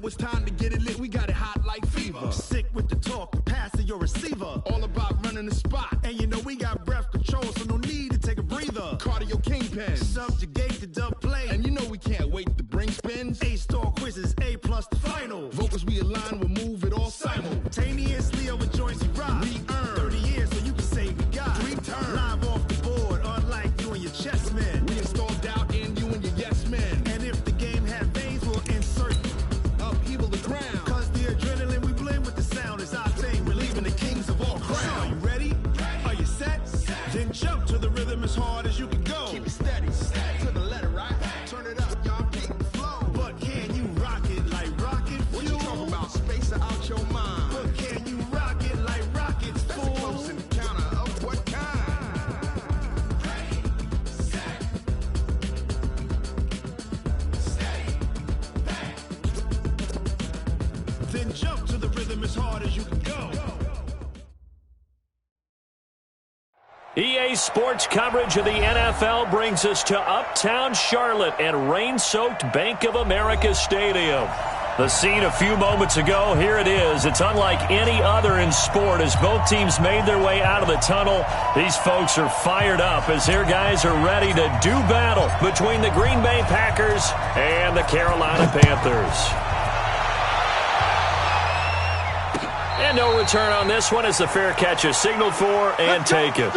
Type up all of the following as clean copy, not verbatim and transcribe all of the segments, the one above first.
it's time to get it lit. We got it hot like fever. Sick with the talk, passing your receiver. All about running the spot. And you know we got breath control, so no need to take a breather. Cardio kingpin. Subjugate the dub play. And you know we can't wait to bring spins. A-star quizzes, A+ the final. Vocals we align, we'll move it all simultaneously over joints we rock. We earn 30 years so you can say we got 3 turns. Live off the board, unlike you and your chess men. We install doubt in you and your yes men. And if the game had veins, we'll insert upheaval the ground. Cause the adrenaline we blend with the sound is our thing. We're leaving the kings of all crowns. Are you ready? Are you set? Then jump to the rhythm as hard as you can go. Keep it steady, to the letter, right? Turn it up, y'all, keep the flow. But can you rock it like rocket fuel? What you talking about? Space out your mind. But can you rock it like rockets, fool? That's a close encounter of what kind? Ready, set, steady, bang. Then jump to the rhythm as hard as you can go. EA Sports coverage of the NFL brings us to Uptown Charlotte and rain-soaked Bank of America Stadium. The scene a few moments ago, here it is. It's unlike any other in sport as both teams made their way out of the tunnel. These folks are fired up as their guys are ready to do battle between the Green Bay Packers and the Carolina Panthers. And no return on this one as the fair catch is signaled for and taken.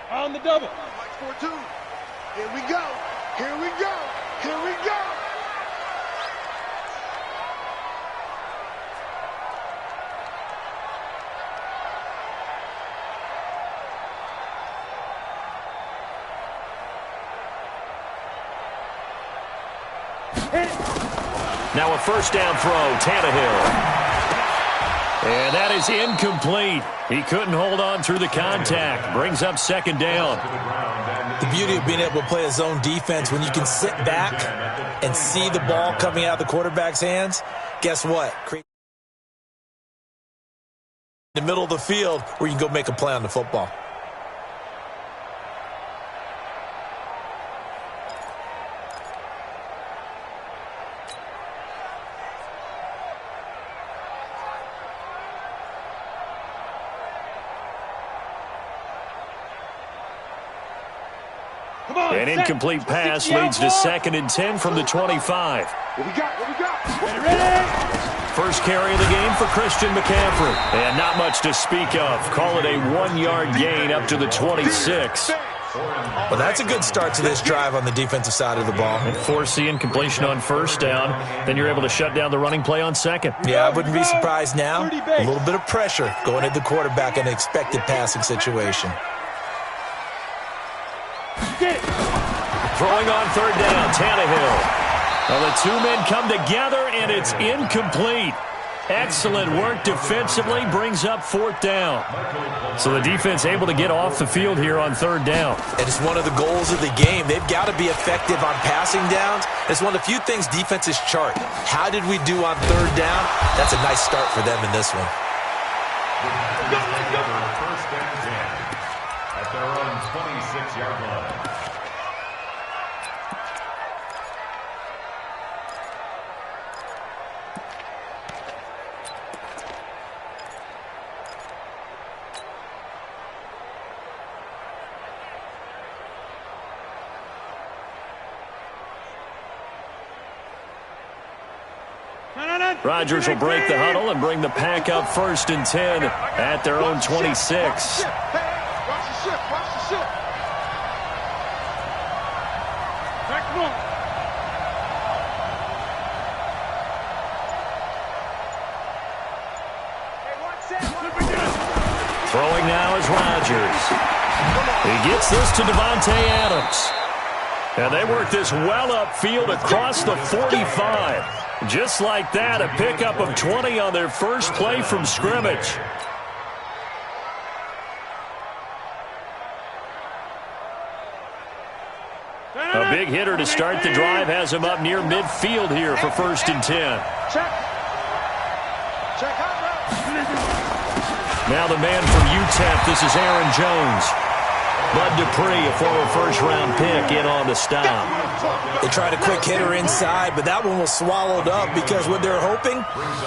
On the double. Watch 4-2. Here we go. Here we go. Here we go. Now a first down throw, Tannehill. And that is incomplete. He couldn't hold on through the contact. Brings up second down. The beauty of being able to play a zone defense, when you can sit back and see the ball coming out of the quarterback's hands, guess what? In the middle of the field where you can go make a play on the football. An incomplete pass leads to 2nd and 10 from the 25. What we got? Ready? First carry of the game for Christian McCaffrey. And not much to speak of. Call it a 1-yard gain up to the 26. Well, that's a good start to this drive on the defensive side of the ball. And force the incompletion on first down. Then you're able to shut down the running play on second. Yeah, I wouldn't be surprised now. A little bit of pressure going at the quarterback in an expected passing situation. Throwing on third down, Tannehill. Well, the two men come together, and it's incomplete. Excellent work defensively, brings up 4th down. So the defense able to get off the field here on 3rd down. And it's one of the goals of the game. They've got to be effective on passing downs. It's one of the few things defenses chart. How did we do on 3rd down? That's a nice start for them in this one. First and 10 at their own 26-yard line. Rodgers will break the huddle and bring the pack up 1st and 10 at their own 26. Watch the ship. Throwing now is Rodgers. He gets this to Devontae Adams. And they work this well upfield across the 45. Just like that, a pickup of 20 on their first play from scrimmage. A big hitter to start the drive has him up near midfield here for 1st and 10. Now the man from UTEP, this is Aaron Jones. Bud Dupree, a former first-round pick, in on the stop. They tried a quick hitter inside, but that one was swallowed up because what they're hoping,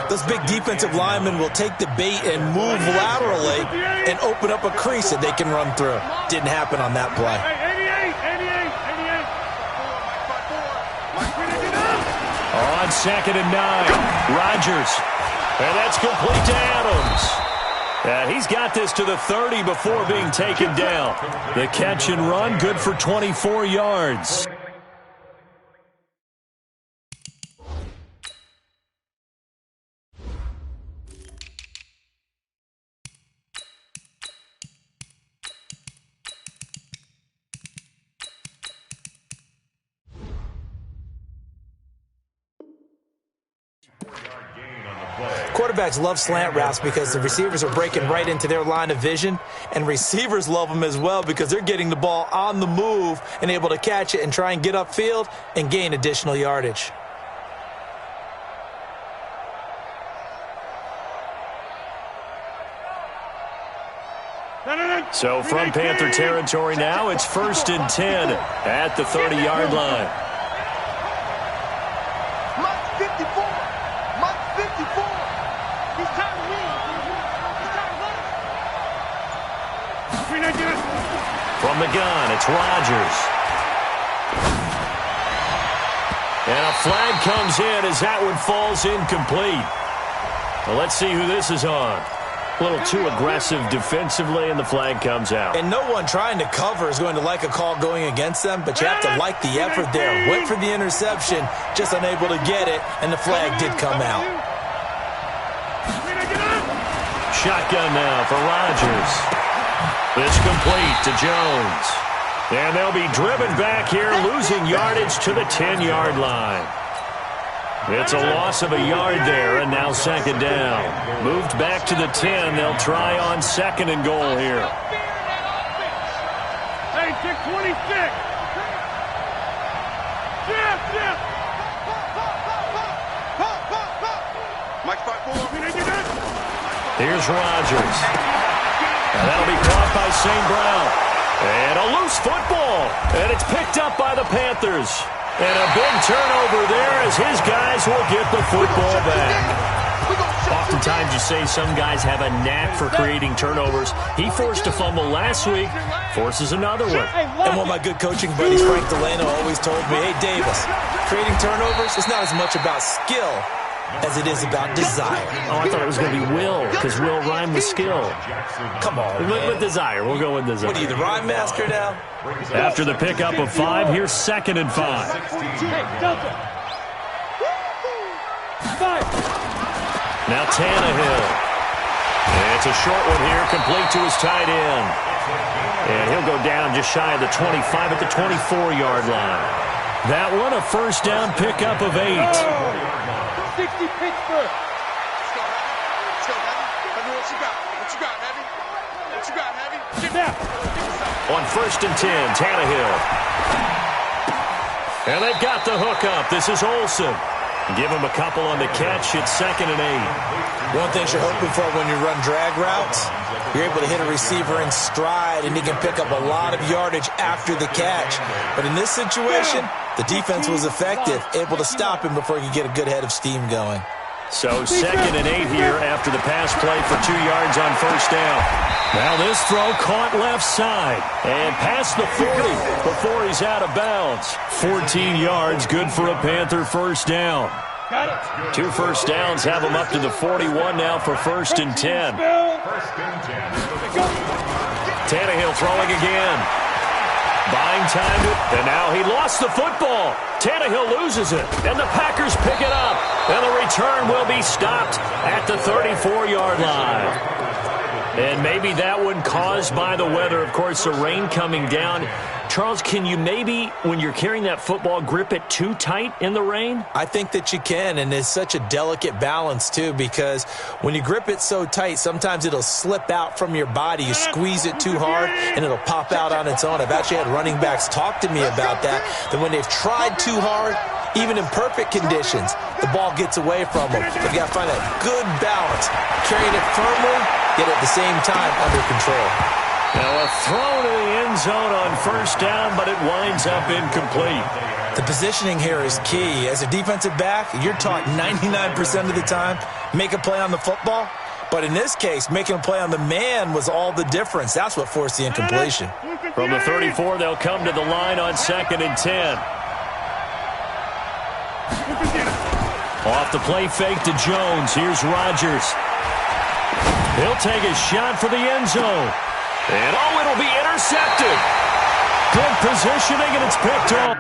those big defensive linemen will take the bait and move laterally and open up a crease that they can run through. Didn't happen on that play. On 2nd and 9, Rodgers. And that's complete to Adams. He's got this to the 30 before being taken down. The catch and run, good for 24 yards. Quarterbacks love slant routes because the receivers are breaking right into their line of vision, and receivers love them as well because they're getting the ball on the move and able to catch it and try and get upfield and gain additional yardage. So from Panther territory now, it's 1st and 10 at the 30-yard line. Mike 54. Mike 54. He's trying to win. He's trying to win. From the gun, it's Rodgers. And a flag comes in as that one falls incomplete. Well, let's see who this is on. A little too aggressive defensively, and the flag comes out. And no one trying to cover is going to like a call going against them, but you have to like the effort there. Went for the interception, just unable to get it, and the flag did come out. Shotgun now for Rodgers. It's complete to Jones. And they'll be driven back here, losing yardage to the 10-yard line. It's a loss of a yard there, and now 2nd down. Moved back to the 10. They'll try on 2nd and goal here. Hey, 626. Jeff. Mike 54. Here's Rodgers. And that'll be caught by St. Brown. And a loose football. And it's picked up by the Panthers. And a big turnover there as his guys will get the football back. Oftentimes you say some guys have a knack for creating turnovers. He forced a fumble last week, forces another one. And one of my good coaching buddies, Frank Delano, always told me, hey, Davis, creating turnovers is not as much about skill as it is about desire. Oh, I thought it was going to be will, because will rhyme with skill. Come on, with desire. We'll go with desire. What are you, the rhyme master now? After the pickup of 5, here's 2nd and 5. Now Tannehill. And it's a short one here, complete to his tight end. And he'll go down just shy of the 25 at the 24-yard line. That one, a 1st down pickup of 8. 60 Pittsburgh. Let's go, Heavy. What you got, Heavy? What you got, Heavy? Get down. On 1st and 10, Tannehill. And they've got the hookup. This is Olsen. Give him a couple on the catch. It's 2nd and 8. One thing you're hoping for when you run drag routes, you're able to hit a receiver in stride, and he can pick up a lot of yardage after the catch. But in this situation, the defense was effective, able to stop him before he could get a good head of steam going. So 2nd and 8 here after the pass play for 2 yards on 1st down. Now this throw caught left side and past the 40 before he's out of bounds. 14 yards, good for a Panther 1st down. 2 first downs have him up to the 41 now for 1st and 10. Tannehill throwing again. Buying time, and now he lost the football. Tannehill loses it, and the Packers pick it up. And the return will be stopped at the 34-yard line. And maybe that one caused by the weather. Of course, the rain coming down. Charles, can you maybe, when you're carrying that football, grip it too tight in the rain? I think that you can, and it's such a delicate balance, too, because when you grip it so tight, sometimes it'll slip out from your body. You squeeze it too hard, and it'll pop out on its own. I've actually had running backs talk to me about that when they've tried too hard, even in perfect conditions, the ball gets away from them. They've got to find that good balance, carrying it firmly, yet at the same time under control. Now a throw to the end zone on first down, but it winds up incomplete. The positioning here is key. As a defensive back, you're taught 99% of the time, make a play on the football. But in this case, making a play on the man was all the difference. That's what forced the incompletion. From the 34, they'll come to the line on 2nd and 10. Off the play fake to Jones. Here's Rodgers. He'll take a shot for the end zone. And, oh, it'll be intercepted. Good positioning, and it's picked off.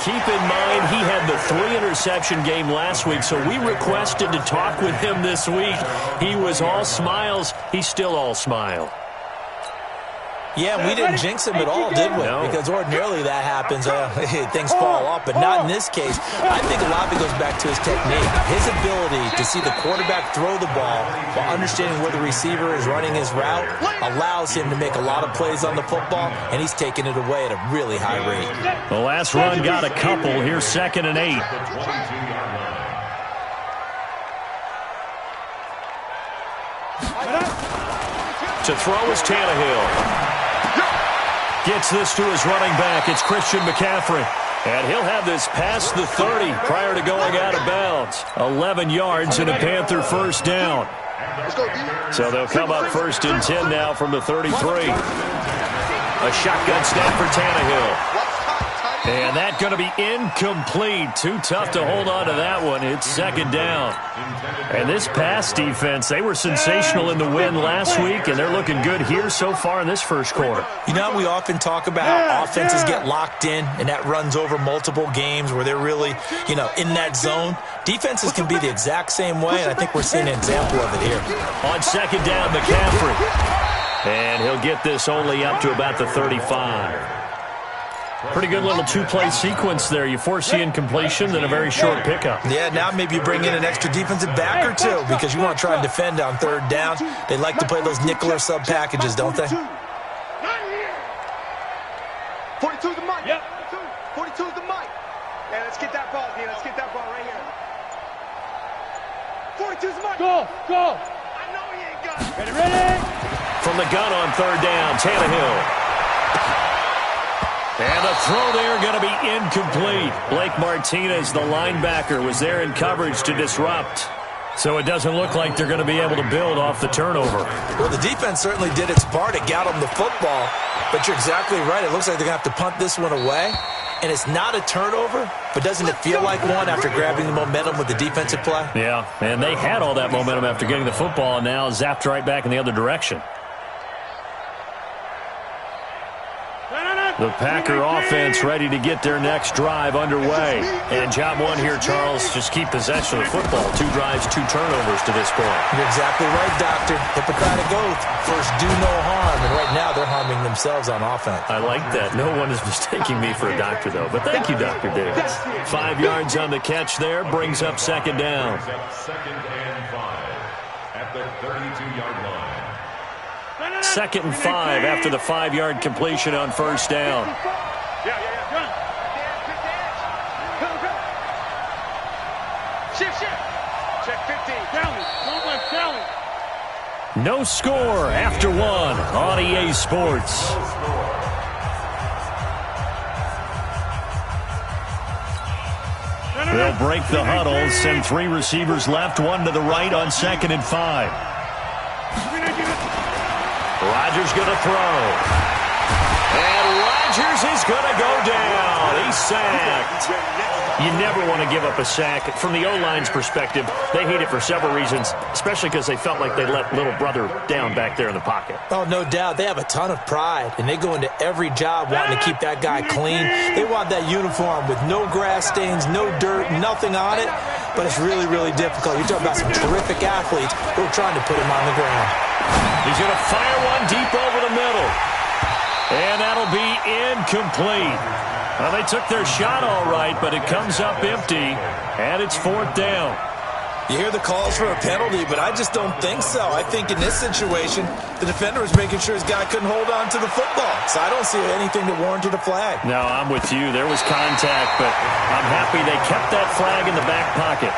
Keep in mind, he had the 3-interception game last week, so we requested to talk with him this week. He was all smiles. He's still all smile. Yeah, we didn't jinx him at all, did we? No. Because ordinarily that happens. Things fall off, but not in this case. I think a lot of it goes back to his technique. His ability to see the quarterback throw the ball while understanding where the receiver is running his route allows him to make a lot of plays on the football, and he's taking it away at a really high rate. The last run got a couple. Here's 2nd and 8. To throw is Tannehill. Gets this to his running back. It's Christian McCaffrey. And he'll have this past the 30 prior to going out of bounds. 11 yards and a Panther first down. So they'll come up 1st and 10 now from the 33. A shotgun snap for Tannehill. And that's going to be incomplete. Too tough to hold on to that one. It's 2nd down. And this pass defense, they were sensational in the win last week, and they're looking good here so far in this first quarter. You know, we often talk about how offenses get locked in, and that runs over multiple games where they're really, in that zone. Defenses can be the exact same way, and I think we're seeing an example of it here. On 2nd down, McCaffrey. And he'll get this only up to about the 35. Pretty good little two-play sequence there. You force the incompletion, then a very short pickup. Yeah, now maybe you bring in an extra defensive back or two because you want to try and defend on 3rd down. They like to play those nickel or sub packages, don't they? 42 is the mic. Yep. 42 is the mic. Yeah, let's get that ball, Dean. Let's get that ball right here. 42 is the mic. Go. I know he ain't got it. Ready? From the gun on 3rd down, Tannehill. And the throw there going to be incomplete. Blake Martinez, the linebacker, was there in coverage to disrupt. So it doesn't look like they're going to be able to build off the turnover. Well, the defense certainly did its part to get them the football. But you're exactly right. It looks like they're going to have to punt this one away. And it's not a turnover, but doesn't it feel like one after grabbing the momentum with the defensive play? Yeah, and they had all that momentum after getting the football and now zapped right back in the other direction. The Packer offense ready to get their next drive underway. And job one here, Charles, just keep possession of the football. 2 drives, 2 turnovers to this point. You're exactly right, Doctor. Hippocratic oath. First, do no harm. And right now, they're harming themselves on offense. I like that. No one is mistaking me for a doctor, though. But thank you, Dr. Davis. 5 yards on the catch there. Brings up 2nd down. 2nd and 5 at the 32-yard line. 2nd and 5 after the 5-yard completion on 1st down. Yeah. Shift. Check 15. Down. No score after 1 on EA Sports. They'll break the huddle, send 3 receivers left, 1 to the right on 2nd and 5. Rodgers going to throw. And Rodgers is going to go down. He's sacked. You never want to give up a sack. From the O-line's perspective, they hate it for several reasons, especially because they felt like they let little brother down back there in the pocket. Oh, no doubt. They have a ton of pride, and they go into every job wanting to keep that guy clean. They want that uniform with no grass stains, no dirt, nothing on it, but it's really, really difficult. You're talking about some terrific athletes who are trying to put him on the ground. He's going to fire one deep over the middle, and that'll be incomplete. Well, they took their shot all right, but it comes up empty, and it's 4th down. You hear the calls for a penalty, but I just don't think so. I think in this situation, the defender was making sure his guy couldn't hold on to the football. So I don't see anything that warranted a flag. No, I'm with you. There was contact, but I'm happy they kept that flag in the back pocket.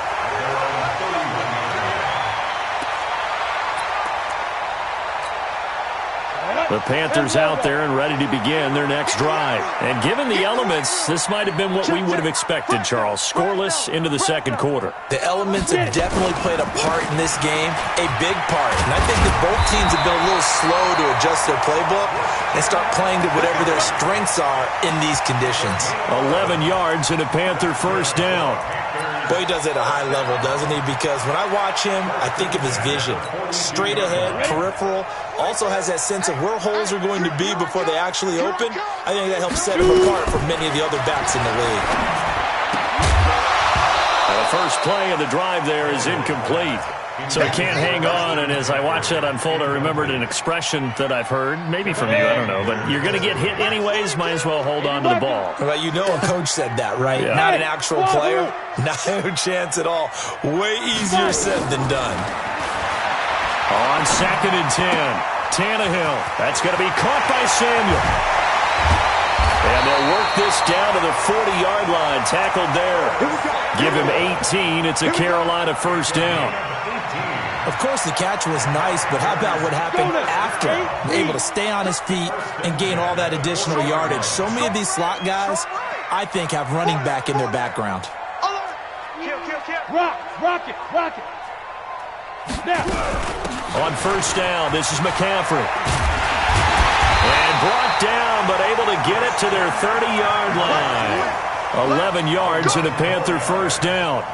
The Panthers out there and ready to begin their next drive. And given the elements, this might have been what we would have expected, Charles. Scoreless into the second quarter. The elements have definitely played a part in this game, a big part. And I think that both teams have been a little slow to adjust their playbook and start playing to whatever their strengths are in these conditions. 11 yards and a Panther first down. Boy, he does it at a high level, doesn't he? Because when I watch him, I think of his vision. Straight ahead, peripheral, also has that sense of where holes are going to be before they actually open. I think that helps set him apart from many of the other backs in the league. The first play of the drive there is incomplete. So he can't hang on, and as I watch that unfold, I remembered an expression that I've heard, maybe from you, I don't know, but you're going to get hit anyways, might as well hold on to the ball. Well, you know a coach said that, right? Yeah. Not an actual player. Not a chance at all. Way easier said than done. On 2nd and 10, Tannehill. That's going to be caught by Samuel. And they'll work this down to the 40-yard line, tackled there. Give him 18. It's a Carolina first down. Of course, the catch was nice, but how about what happened after? Able to stay on his feet and gain all that additional yardage. So many of these slot guys, I think, have running back in their background. Rock it. Now. On first down, this is McCaffrey. And brought down, but able to get it to their 30-yard line. 11 yards and a Panther first down.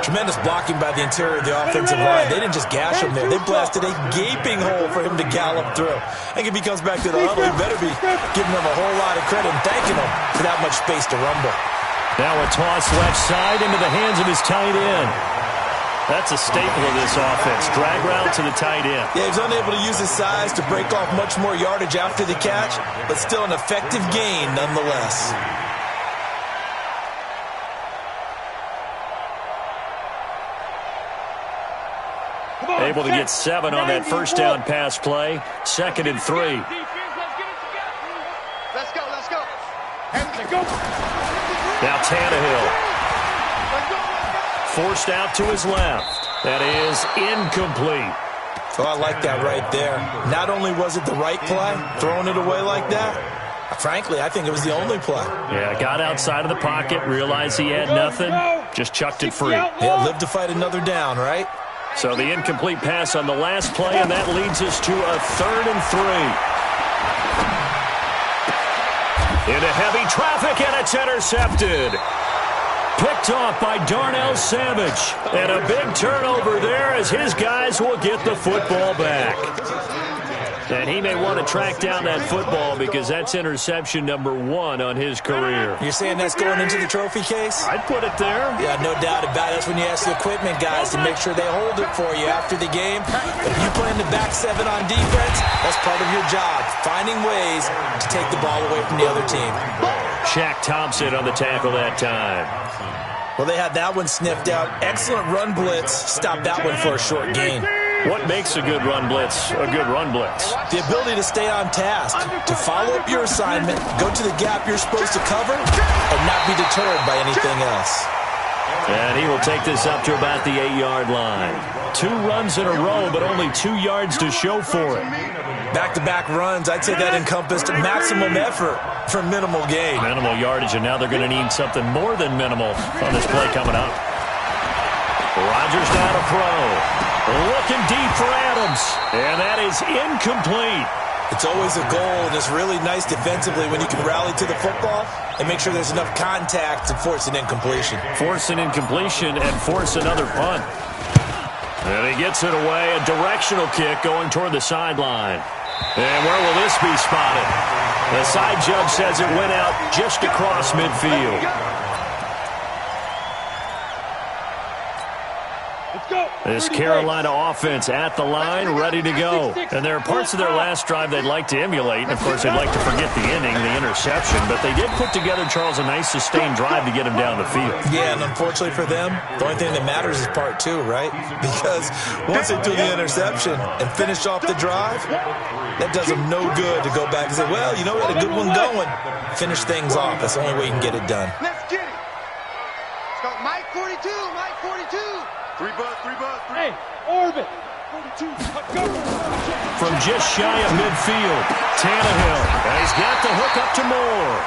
Tremendous blocking by the interior of the offensive line. They didn't just gash him there. They blasted a gaping hole for him to gallop through. I think if he comes back to the huddle, he better be giving them a whole lot of credit and thanking them for that much space to rumble. Now a toss left side into the hands of his tight end. That's a staple of this offense. Drag route to the tight end. Yeah, he's unable to use his size to break off much more yardage after the catch, but still an effective gain nonetheless. Able to get 7 on that first down pass play. 2nd and 3. Let's go. Now Tannehill. Forced out to his left. That is incomplete. Oh, I like that right there. Not only was it the right play, throwing it away like that, frankly, I think it was the only play. Yeah, got outside of the pocket, realized he had nothing, just chucked it free. Yeah, live to fight another down, right? So the incomplete pass on the last play, and that leads us to a 3rd and 3. Into heavy traffic, and it's intercepted. Picked off by Darnell Savage. And a big turnover there as his guys will get the football back. And he may want to track down that football because that's interception number 1 on his career. You're saying that's going into the trophy case? I'd put it there. Yeah, no doubt about it. That's when you ask the equipment guys to make sure they hold it for you after the game. But if you play in the back 7 on defense, that's part of your job, finding ways to take the ball away from the other team. Shaq Thompson on the tackle that time. Well, they had that one sniffed out. Excellent run blitz. Stopped that one for a short gain. What makes a good run blitz a good run blitz? The ability to stay on task, to follow up your assignment, go to the gap you're supposed to cover, and not be deterred by anything else. And he will take this up to about the 8-yard line. 2 runs in a row, but only 2 yards to show for it. Back-to-back runs, I'd say that encompassed maximum effort for minimal gain. Minimal yardage, and now they're going to need something more than minimal on this play coming up. Rodgers down to throw. Looking deep for Adams, and that is incomplete. It's always a goal, and it's really nice defensively when you can rally to the football and make sure there's enough contact to force an incompletion. Force an incompletion and force another punt. And he gets it away, a directional kick going toward the sideline. And where will this be spotted? The side judge says it went out just across midfield. This Carolina offense at the line, ready to go. And there are parts of their last drive they'd like to emulate. And, of course, they'd like to forget the inning, the interception. But they did put together, Charles, a nice sustained drive to get him down the field. Yeah, and unfortunately for them, the only thing that matters is part two, right? Because once they do the interception and finish off the drive, that does them no good to go back and say, well, you know, we had a good one going. Finish things off. That's the only way you can get it done. Let's get it. Let's go. Mike 42, Mike 42. Three buzz. Hey, Orbit. 42. Go. From just shy of midfield, Tannehill. And he's got the hook up to Moore.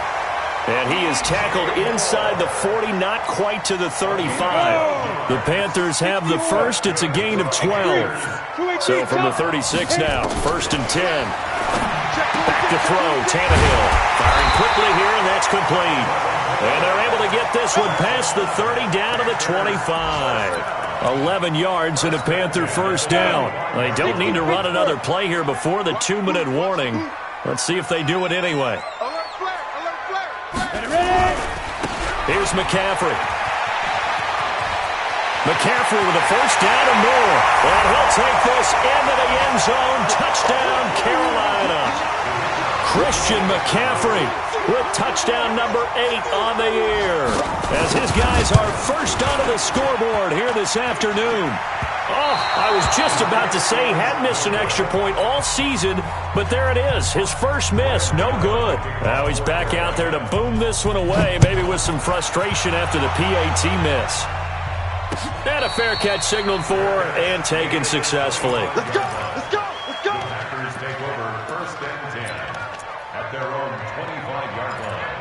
And he is tackled inside the 40, not quite to the 35. The Panthers have the first. It's a gain of 12. So from the 36 now, 1st and 10. Back to throw, Tannehill. Firing quickly here, and that's complete. And they're able to get this one past the 30 down to the 25. 11 yards and a Panther first down. They don't need to run another play here before the 2-minute warning. Let's see if they do it anyway. Alert flag. Here's McCaffrey. McCaffrey with a first down and more. And he'll take this into the end zone. Touchdown, Carolina. Christian McCaffrey with touchdown number 8 on the year, as his guys are first onto the scoreboard here this afternoon. Oh, I was just about to say he hadn't missed an extra point all season, but there it is, his first miss, no good. Now he's back out there to boom this one away, maybe with some frustration after the PAT miss. And a fair catch signaled for and taken successfully. Let's go. Packers take over 1st and 10 at their own 25-yard line.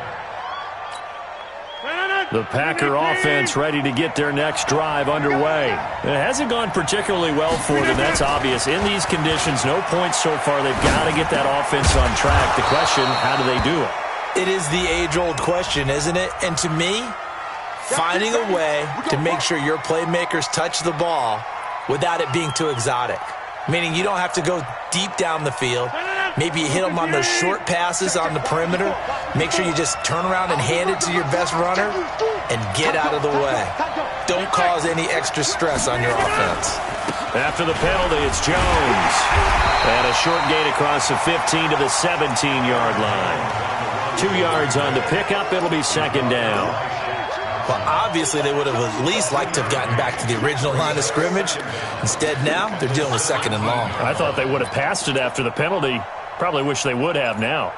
The Packer offense ready to get their next drive underway. It hasn't gone particularly well for them, that's obvious. In these conditions, no points so far. They've got to get that offense on track. The question, how do they do it? It is the age-old question, isn't it? And to me, finding a way to make sure your playmakers touch the ball without it being too exotic. Meaning you don't have to go deep down the field. Maybe you hit them on those short passes on the perimeter. Make sure you just turn around and hand it to your best runner and get out of the way. Don't cause any extra stress on your offense. After the penalty, it's Jones. And a short gain across the 15 to the 17-yard line. 2 yards on the pickup. It'll be 2nd down. Well, obviously, they would have at least liked to have gotten back to the original line of scrimmage. Instead, now, they're dealing with 2nd and long. I thought they would have passed it after the penalty. Probably wish they would have now.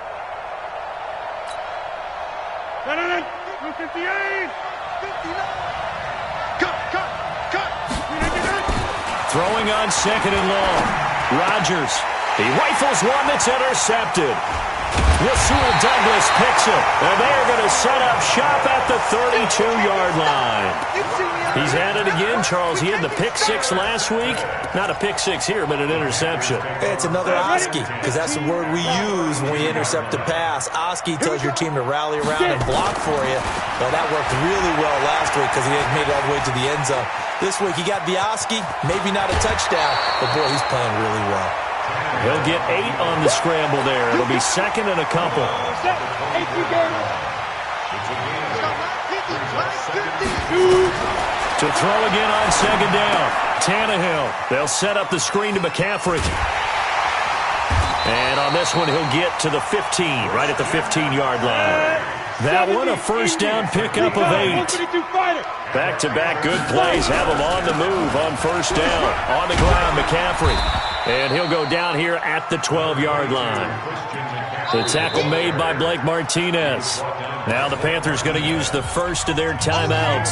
Throwing on 2nd and long. Rodgers. He rifles one that's intercepted. Rasul Douglas picks it, and they're going to set up shop at the 32-yard line. He's at it again, Charles. He had the pick 6 last week. Not a pick 6 here, but an interception. It's another Oski, because that's the word we use when we intercept a pass. Oski tells your team to rally around and block for you. Well, that worked really well last week because he had made it all the way to the end zone. This week, he got the Oski, maybe not a touchdown, but boy, he's playing really well. He'll get 8 on the scramble there. It'll be 2nd and a couple. To throw again on 2nd down. Tannehill. They'll set up the screen to McCaffrey. And on this one, he'll get to the 15, right at the 15-yard line. That one, a first down pickup of 8. Back-to-back good plays have him on the move on first down. On the ground, McCaffrey. And he'll go down here at the 12-yard line. The tackle made by Blake Martinez. Now the Panthers going to use the first of their timeouts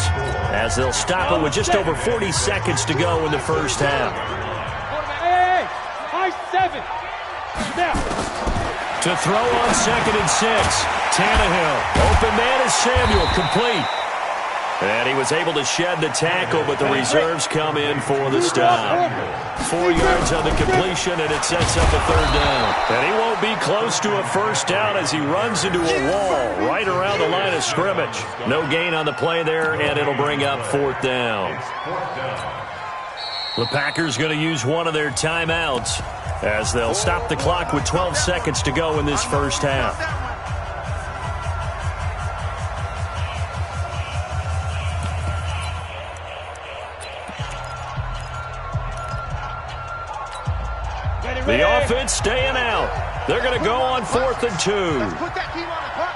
as they'll stop it with just over 40 seconds to go in the first half. High 7. Now. To throw on 2nd and 6. Tannehill. Open man is Samuel. Complete. And he was able to shed the tackle, but the reserves come in for the stop. 4 yards on the completion, and it sets up a third down. And he won't be close to a first down as he runs into a wall right around the line of scrimmage. No gain on the play there, and it'll bring up fourth down. The Packers going to use one of their timeouts as they'll stop the clock with 12 seconds to go in this first half. The offense staying out. They're going to go on 4th and 2. Let's put that team on the clock.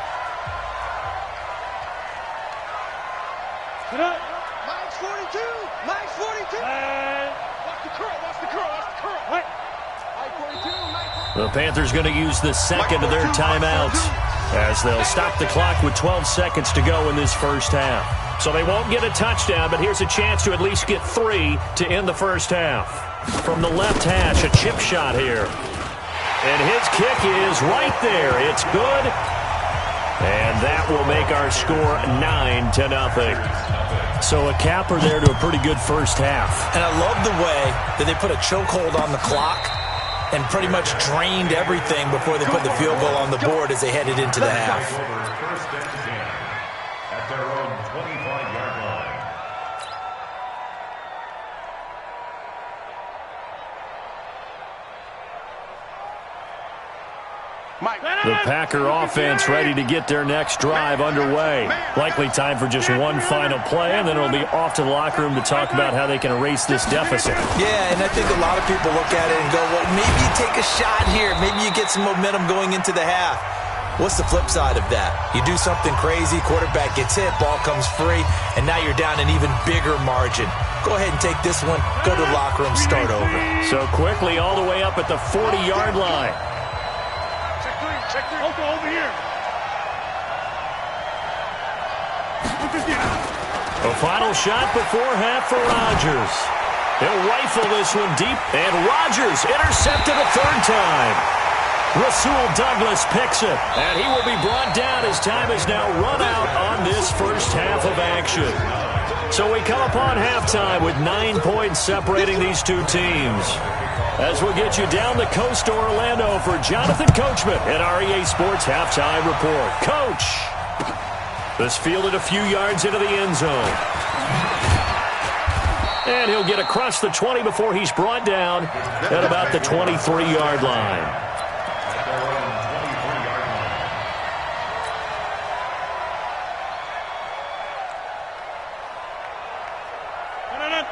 Get up. Mike's 42. Mike's 42. Watch the curl. Watch the curl. Watch the curl. Right. Mike 42. Mike 42. The Panthers going to use the second of their timeouts as they'll stop the clock with 12 seconds to go in this first half. So they won't get a touchdown, but here's a chance to at least get 3 to end the first half. From the left hash, a chip shot here. And his kick is right there. It's good. And that will make our score 9-0. So a capper there to a pretty good first half. And I love the way that they put a chokehold on the clock and pretty much drained everything before they put the field goal on the board as they headed into the half. First and 10 at their own 25-yard line. The Packer offense ready to get their next drive underway. Likely time for just one final play, and then it'll be off to the locker room to talk about how they can erase this deficit. Yeah, and I think a lot of people look at it and go, well, maybe you take a shot here. Maybe you get some momentum going into the half. What's the flip side of that? You do something crazy, quarterback gets hit, ball comes free, and now you're down an even bigger margin. Go ahead and take this one, go to the locker room, start over. So quickly all the way up at the 40-yard line. Check 3. Over here. A final shot before half for Rodgers. He'll rifle this one deep, and Rodgers intercepted a third time. Rasul Douglas picks it, and he will be brought down as time is now run out on this first half of action. So we come upon halftime with 9 points separating these two teams. As we'll get you down the coast to Orlando for Jonathan Coachman at REA Sports Halftime Report. Coach! This fielded a few yards into the end zone. And he'll get across the 20 before he's brought down at about the 23-yard line.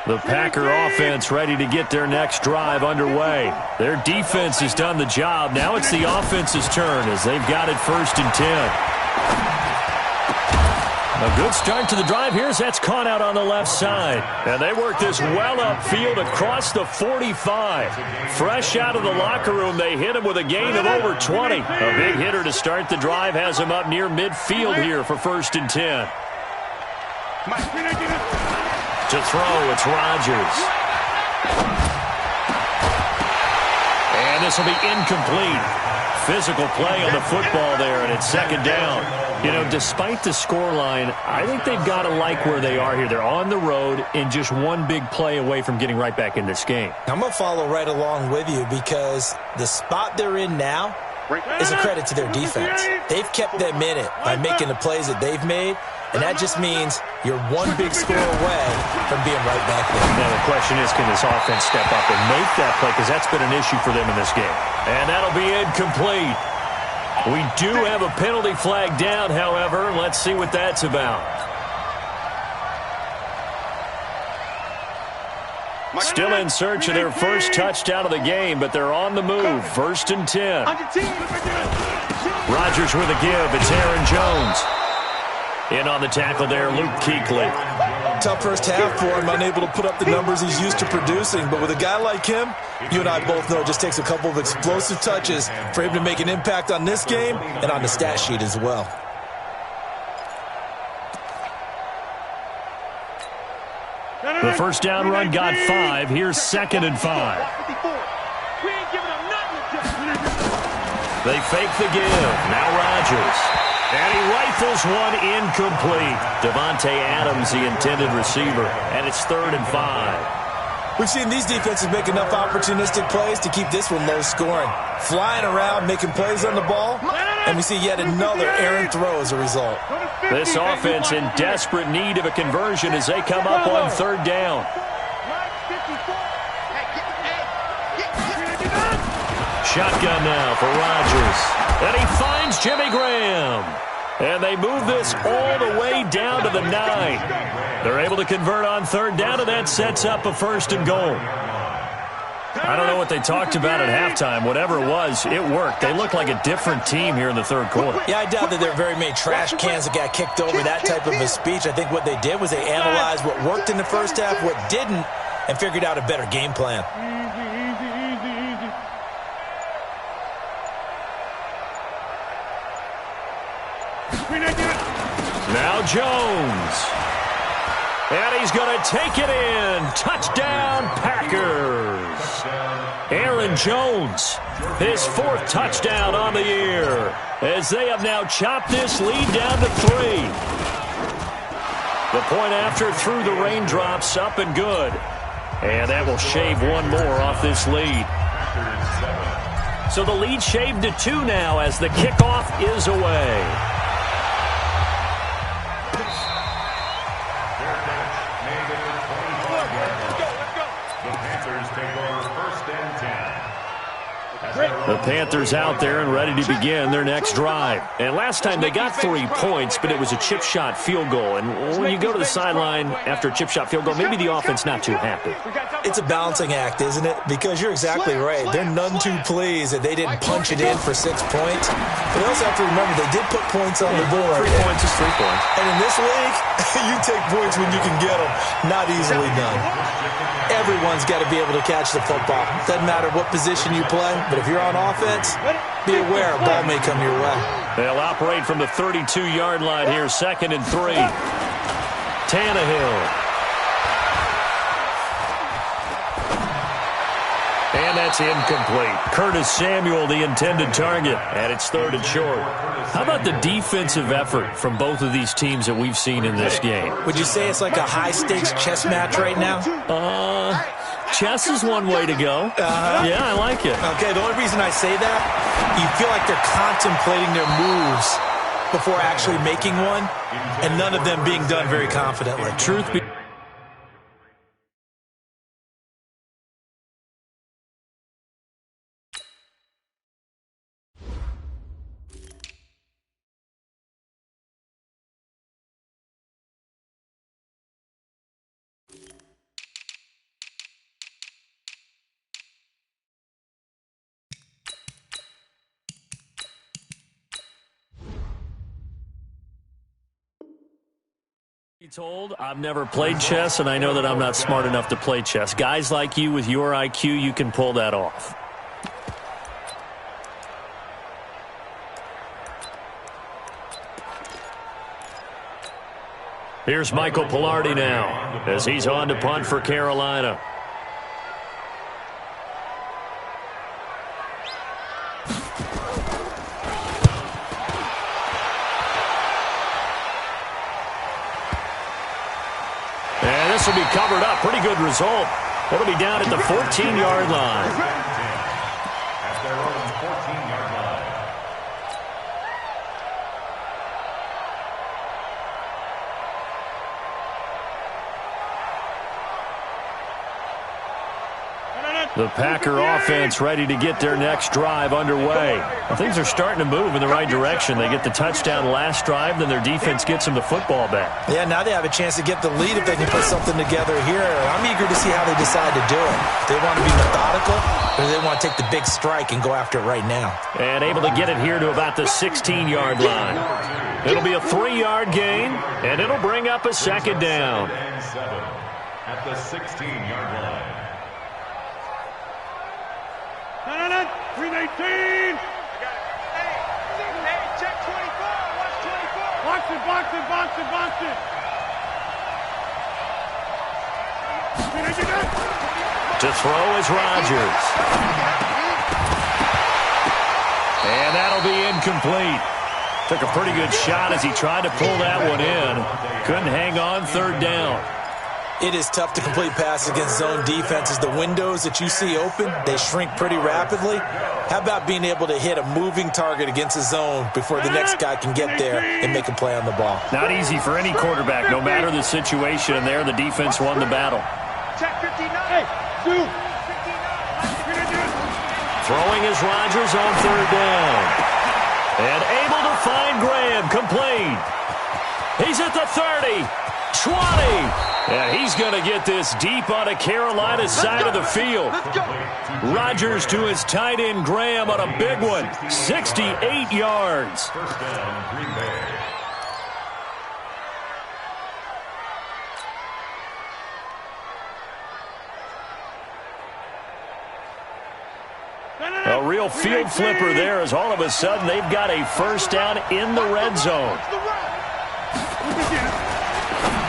The Packer offense ready to get their next drive underway. Their defense has done the job. Now it's the offense's turn as they've got it 1st and 10. A good start to the drive here as that's caught out on the left side. And they work this well upfield across the 45. Fresh out of the locker room, they hit him with a gain of over 20. A big hitter to start the drive has him up near midfield here for 1st and 10. To throw, it's Rodgers. And this will be incomplete. Physical play on the football there, and it's 2nd down. You know, despite the scoreline, I think they've got to like where they are here. They're on the road and just one big play away from getting right back in this game. I'm going to follow right along with you because the spot they're in now is a credit to their defense. They've kept them in it by making the plays that they've made, and that just means you're one big score away from being right back there. Now the question is, can this offense step up and make that play? Because that's been an issue for them in this game. And that'll be incomplete. We do have a penalty flag down, however. Let's see what that's about. Still in search of their first touchdown of the game, but they're on the move. 1st and 10. Rodgers with a give. It's Aaron Jones. In on the tackle there, Luke Kuechly. Tough first half for him, unable to put up the numbers he's used to producing. But with a guy like him, you and I both know it just takes a couple of explosive touches for him to make an impact on this game and on the stat sheet as well. The first down run got 5. Here's 2nd and 5. They fake the give. Now Rodgers. And he rifles one incomplete. Devontae Adams, the intended receiver. And it's 3rd and 5. We've seen these defenses make enough opportunistic plays to keep this one low scoring. Flying around, making plays on the ball. And we see yet another errant throw as a result. This offense in desperate need of a conversion as they come up on 3rd down. Shotgun now for Rodgers. And he finds Jimmy Graham. And they move this all the way down to the 9. They're able to convert on 3rd down, and that sets up a 1st and goal. I don't know what they talked about at halftime. Whatever it was, it worked. They look like a different team here in the 3rd quarter. Yeah, I doubt that there are very many trash cans that got kicked over, that type of a speech. I think what they did was they analyzed what worked in the first half, what didn't, and figured out a better game plan. Now Jones. And he's going to take it in. Touchdown, Packers. Aaron Jones, his 4th touchdown on the year, as they have now chopped this lead down to 3. The point after through the raindrops, up and good. And that will shave one more off this lead. So the lead shaved to 2 now as the kickoff is away. The Panthers out there and ready to begin their next drive. And last time they got 3 points, but it was a chip shot field goal. And when you go to the sideline after a chip shot field goal, maybe the offense not too happy. It's a balancing act, isn't it? Because you're exactly right. They're none too pleased that they didn't punch it in for 6 points. But they also have to remember they did put points on the board. 3 points is 3 points. And in this league, you take points when you can get them. Not easily done. Everyone's got to be able to catch the football. Doesn't matter what position you play, but if you're on offense, be aware a ball may come your way. They'll operate from the 32-yard line here, 2nd and 3. Tannehill. And that's incomplete. Curtis Samuel, the intended target, and it's 3rd and short. How about the defensive effort from both of these teams that we've seen in this game? Would you say it's like a high-stakes chess match right now? Chess is one way to go. Yeah, I like it. Okay, the only reason I say that, you feel like they're contemplating their moves before actually making one, and none of them being done very confidently. Truth be told, I've never played chess, and I know that I'm not smart enough to play chess. Guys like you with your IQ, you can pull that off. Here's Michael Pilardi now as he's on to punt for Carolina. This will be covered up. Pretty good result. It'll be down at the 14-yard line. At their own 14-yard line. The Packer offense ready to get their next drive underway. Well, things are starting to move in the right direction. They get the touchdown last drive, then their defense gets them the football back. Yeah, now they have a chance to get the lead if they can put something together here. I'm eager to see how they decide to do it. Do they want to be methodical, or do they want to take the big strike and go after it right now? And able to get it here to about the 16-yard line. It'll be a 3-yard gain, and it'll bring up a 2nd down. At the 16-yard line. 319. Hey, check 24. Watch 24. Box it, box it, box it, box it. To throw is Rodgers. And that'll be incomplete. Took a pretty good shot as he tried to pull that one in. Couldn't hang on third down. It is tough to complete passes against zone defenses. The windows that you see open, they shrink pretty rapidly. How about being able to hit a moving target against a zone before the next guy can get there and make a play on the ball? Not easy for any quarterback, no matter the situation. And there, the defense won the battle. Check 59. Hey, two. Throwing is Rodgers on third down. And able to find Graham, complete. He's at the 30, 20. And he's going to get this deep on a Carolina side of the field. Rodgers to his tight end Graham on a big one. 68 yards. First down, Green Bay. A real field flipper there as all of a sudden they've got a first down in the red zone.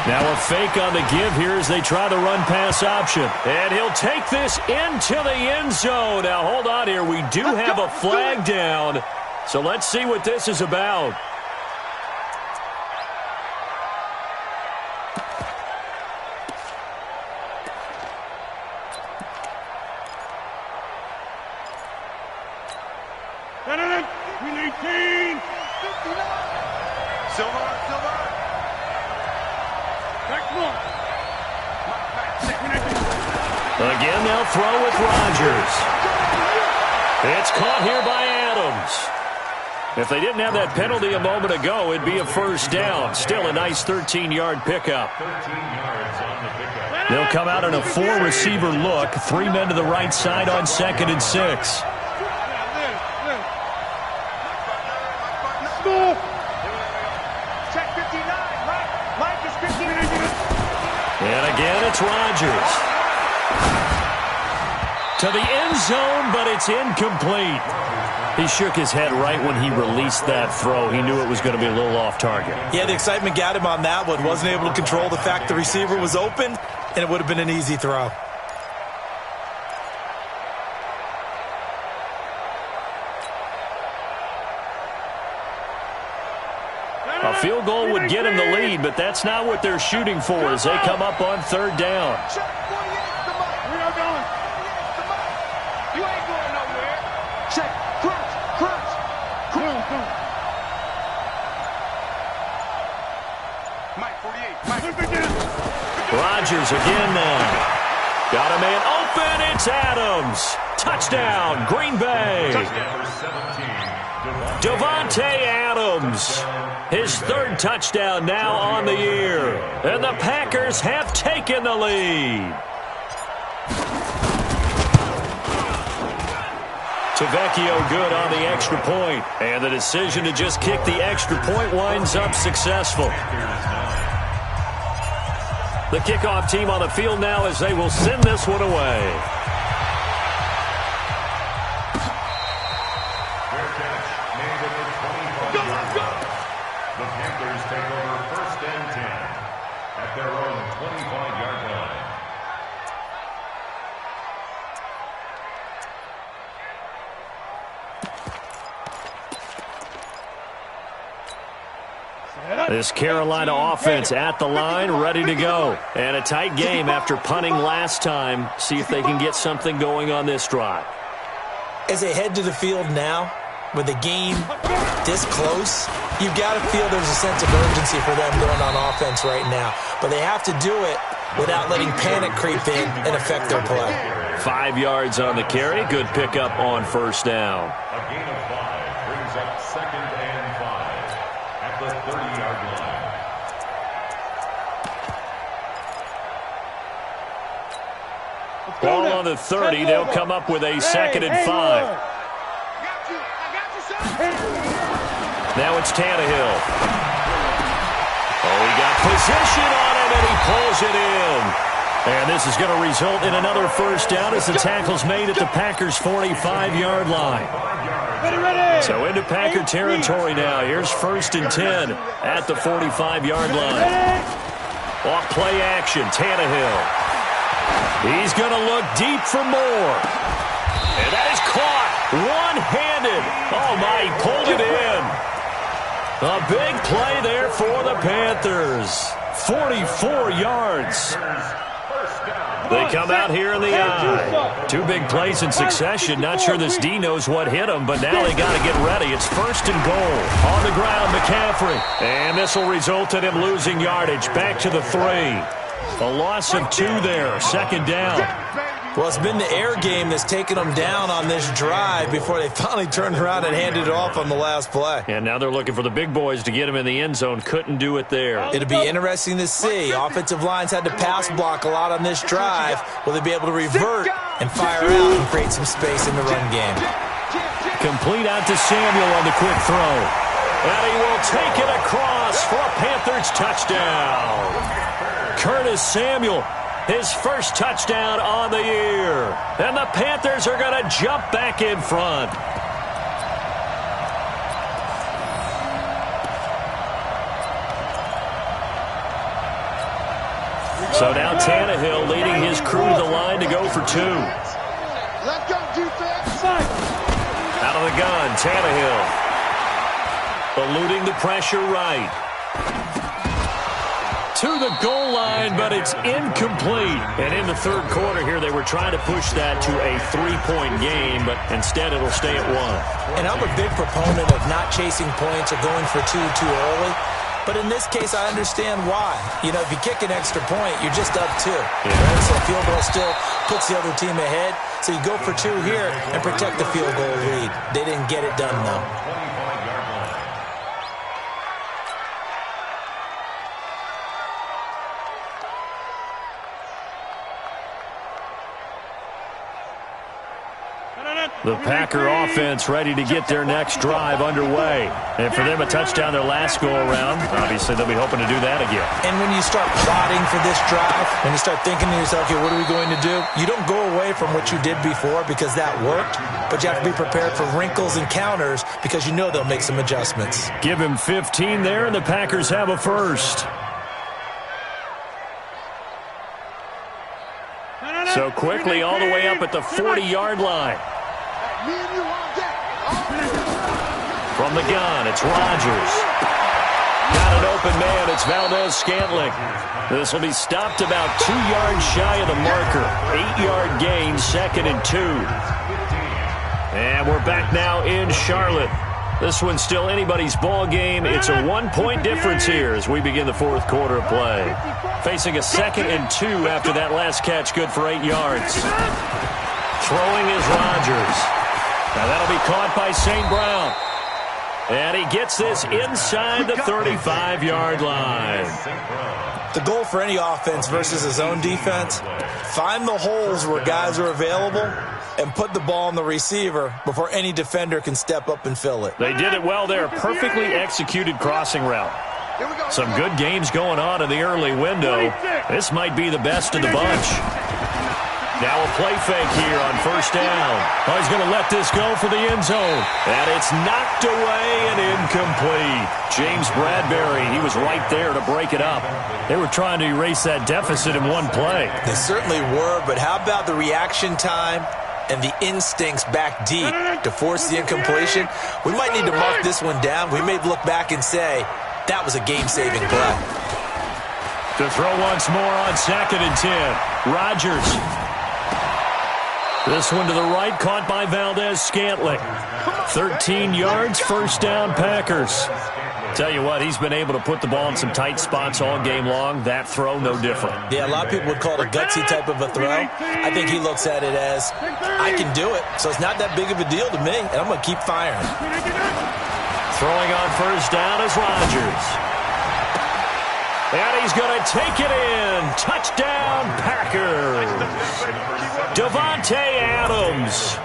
Now a fake on the give here as they try the run-pass option. And he'll take this into the end zone. Now, hold on here. We do have a flag down. So let's see what this is about. Again, they'll throw with Rodgers. It's caught here by Adams. If they didn't have that penalty a moment ago, it'd be a first down. Still a nice 13-yard pickup. 13 yards on the pickup. They'll come out in a four-receiver look. 3 men to the right side on 2nd and 6. Check 59. Mike is 59. And again, it's Rodgers. To the end zone, but it's incomplete. He shook his head right when he released that throw. He knew it was going to be a little off target. Yeah, the excitement got him on that one. Wasn't able to control the fact the receiver was open, and it would have been an easy throw. A field goal would get him the lead, but that's not what they're shooting for as they come up on third down. You ain't going nowhere. Check. Crunch. Mike, 48. Rodgers again now. Got a man open. It's Adams. Touchdown, Green Bay. Number 17, Davante Adams. His third touchdown now on the year. And the Packers have taken the lead. Tavecchio good on the extra point. And the decision to just kick the extra point winds up successful. The kickoff team on the field now as they will send this one away. Fair catch made at the 25-yard line. The Panthers take over 1st and 10 at their own 25-yard line. This Carolina offense at the line, ready to go. And a tight game after punting last time. See if they can get something going on this drive. As they head to the field now, with the game this close, you've got to feel there's a sense of urgency for them going on offense right now. But they have to do it without letting panic creep in and affect their play. 5 yards on the carry. Good pickup on first down. A gain of 5 brings up 2nd and 5 at the 30-yard line. Ball on the 30. They'll come up with a 2nd and 5. Now it's Tannehill. Oh, he got position on it, and he pulls it in. And this is going to result in another first down as the tackle's made at the Packers' 45-yard line. So into Packer territory now. Here's 1st and 10 at the 45-yard line. Off play action, Tannehill. He's going to look deep for more. And that is caught one-handed. Oh, my, he pulled it in. A big play there for the Panthers. 44 yards. They come out here in the eye. Two big plays in succession. Not sure this D knows what hit him, but now they got to get ready. It's 1st and goal. On the ground, McCaffrey. And this will result in him losing yardage. Back to the 3. A loss of 2 there. 2nd down. Well, it's been the air game that's taken them down on this drive before they finally turned around and handed it off on the last play. And now they're looking for the big boys to get him in the end zone. Couldn't do it there. It'll be interesting to see. Offensive lines had to pass block a lot on this drive. Will they be able to revert and fire out and create some space in the run game? Complete out to Samuel on the quick throw. And he will take it across for a Panthers touchdown. Curtis Samuel, his first touchdown on the year. And the Panthers are going to jump back in front. So now Tannehill leading his crew to the line to go for 2. Let go, defense. Out of the gun, Tannehill. Eluding the pressure right. To the goal line, but it's incomplete. And in the 3rd quarter here, they were trying to push that to a 3-point game, but instead it'll stay at 1. And I'm a big proponent of not chasing points or going for 2 too early. But in this case, I understand why. You know, if you kick an extra point, you're just up 2. Yeah. Right? So a field goal still puts the other team ahead. So you go for 2 here and protect the field goal lead. They didn't get it done, though. The Packer offense ready to get their next drive underway. And for them, a touchdown their last go-around. Obviously, they'll be hoping to do that again. And when you start plotting for this drive, when you start thinking to yourself, okay, what are we going to do? You don't go away from what you did before because that worked, but you have to be prepared for wrinkles and counters because you know they'll make some adjustments. Give him 15 there, and the Packers have a first. So quickly all the way up at the 40-yard line. From the gun, it's Rodgers. Got an open man, it's Valdez-Scantling. This will be stopped about 2 yards shy of the marker. 8-yard gain, 2nd and 2. And we're back now in Charlotte. This one's still anybody's ball game. It's a 1-point difference here as we begin the 4th quarter of play. Facing a 2nd and 2 after that last catch, good for 8 yards. Throwing is Rodgers. Now that'll be caught by St. Brown. And he gets this inside the 35-yard line. The goal for any offense versus his own defense, find the holes where guys are available and put the ball on the receiver before any defender can step up and fill it. They did it well there. Perfectly executed crossing route. Some good games going on in the early window. This might be the best of the bunch. Now a play fake here on 1st down. Oh, he's going to let this go for the end zone. And it's knocked away and incomplete. James Bradbury, he was right there to break it up. They were trying to erase that deficit in one play. They certainly were, but how about the reaction time and the instincts back deep to force the incompletion? We might need to mark this one down. We may look back and say, that was a game-saving play. To throw once more on 2nd and 10. Rodgers. This one to the right, caught by Valdez-Scantling. 13 yards, 1st down, Packers. Tell you what, he's been able to put the ball in some tight spots all game long. That throw, no different. Yeah, a lot of people would call it a gutsy type of a throw. I think he looks at it as, I can do it, so it's not that big of a deal to me, and I'm going to keep firing. Throwing on 1st down is Rodgers. And he's going to take it in. Touchdown, Packers. Davante Adams.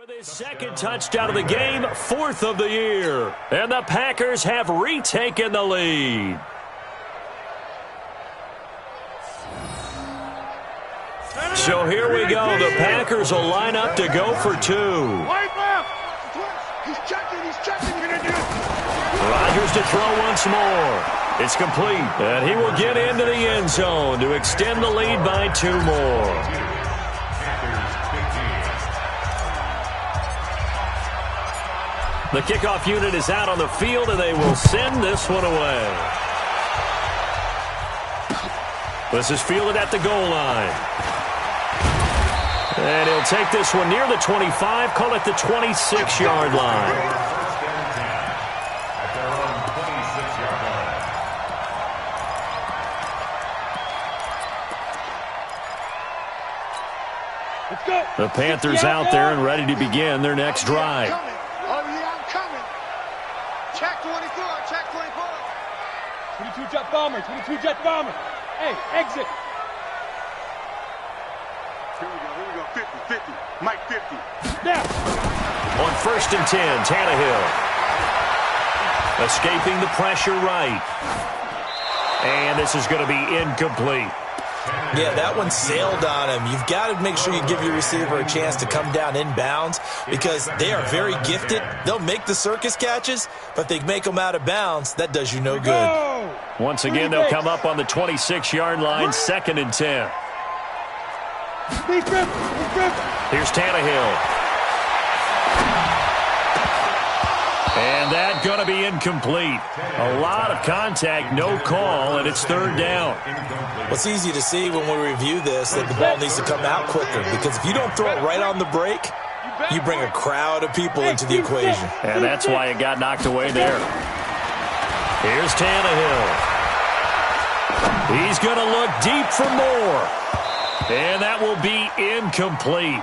With his second touchdown of the game, 4th of the year. And the Packers have retaken the lead. So here we go. The Packers will line up to go for 2. Wide left. He's checking. Rodgers to throw once more. It's complete. And he will get into the end zone to extend the lead by 2 more. The kickoff unit is out on the field, and they will send this one away. This is fielded at the goal line. And he'll take this one near the 25, call it the 26-yard line. Let's go. The Panthers out there and ready to begin their next drive. Check 24, check 24. 22-jet bomber, 22-jet bomber. Hey, exit. Here we go, 50, 50. Mike 50. Now. On 1st and 10, Tannehill. Escaping the pressure right. And this is going to be incomplete. Yeah, that one sailed on him. You've got to make sure you give your receiver a chance to come down inbounds because they are very gifted. They'll make the circus catches, but they make them out of bounds. That does you no good. Once again, they'll come up on the 26-yard line, 2nd and 10. Here's Tannehill. And that's going to be incomplete. A lot of contact, no call, and it's 3rd down. Well, it's easy to see when we review this that the ball needs to come out quicker because if you don't throw it right on the break, you bring a crowd of people into the equation. And that's why it got knocked away there. Here's Tannehill. He's going to look deep for more. And that will be incomplete.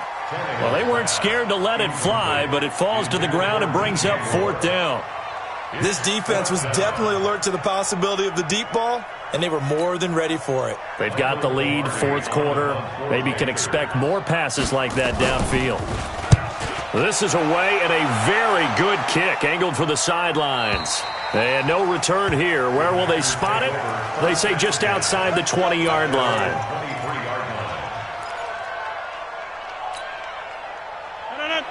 Well, they weren't scared to let it fly, but it falls to the ground and brings up 4th down. This defense was definitely alert to the possibility of the deep ball, and they were more than ready for it. They've got the lead, 4th quarter. Maybe can expect more passes like that downfield. This is away and a very good kick, angled for the sidelines. And no return here. Where will they spot it? They say just outside the 20-yard line.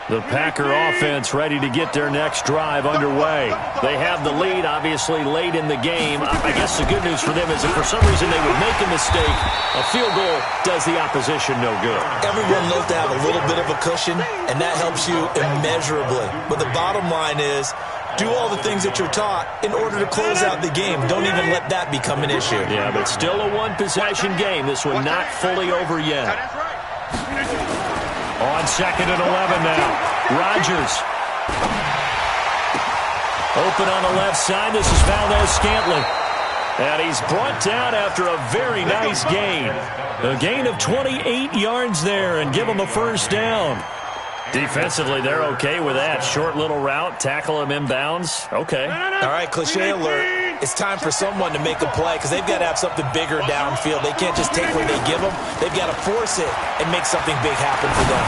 The Packer offense ready to get their next drive underway. They have the lead, obviously, late in the game. I guess the good news for them is if for some reason they would make a mistake, a field goal does the opposition no good. Everyone loves to have a little bit of a cushion, and that helps you immeasurably. But the bottom line is, do all the things that you're taught in order to close out the game. Don't even let that become an issue. Yeah, but still a one-possession game. This one not fully over yet. On 2nd and 11 now. Rodgers. Open on the left side. This is Valdez-Scantling. And he's brought down after a very nice gain. A gain of 28 yards there and give him a 1st down. Defensively, they're okay with that. Short little route, tackle him inbounds. Okay. All right, cliche alert. It's time for someone to make a play because they've got to have something bigger downfield. They can't just take what they give them. They've got to force it and make something big happen for them.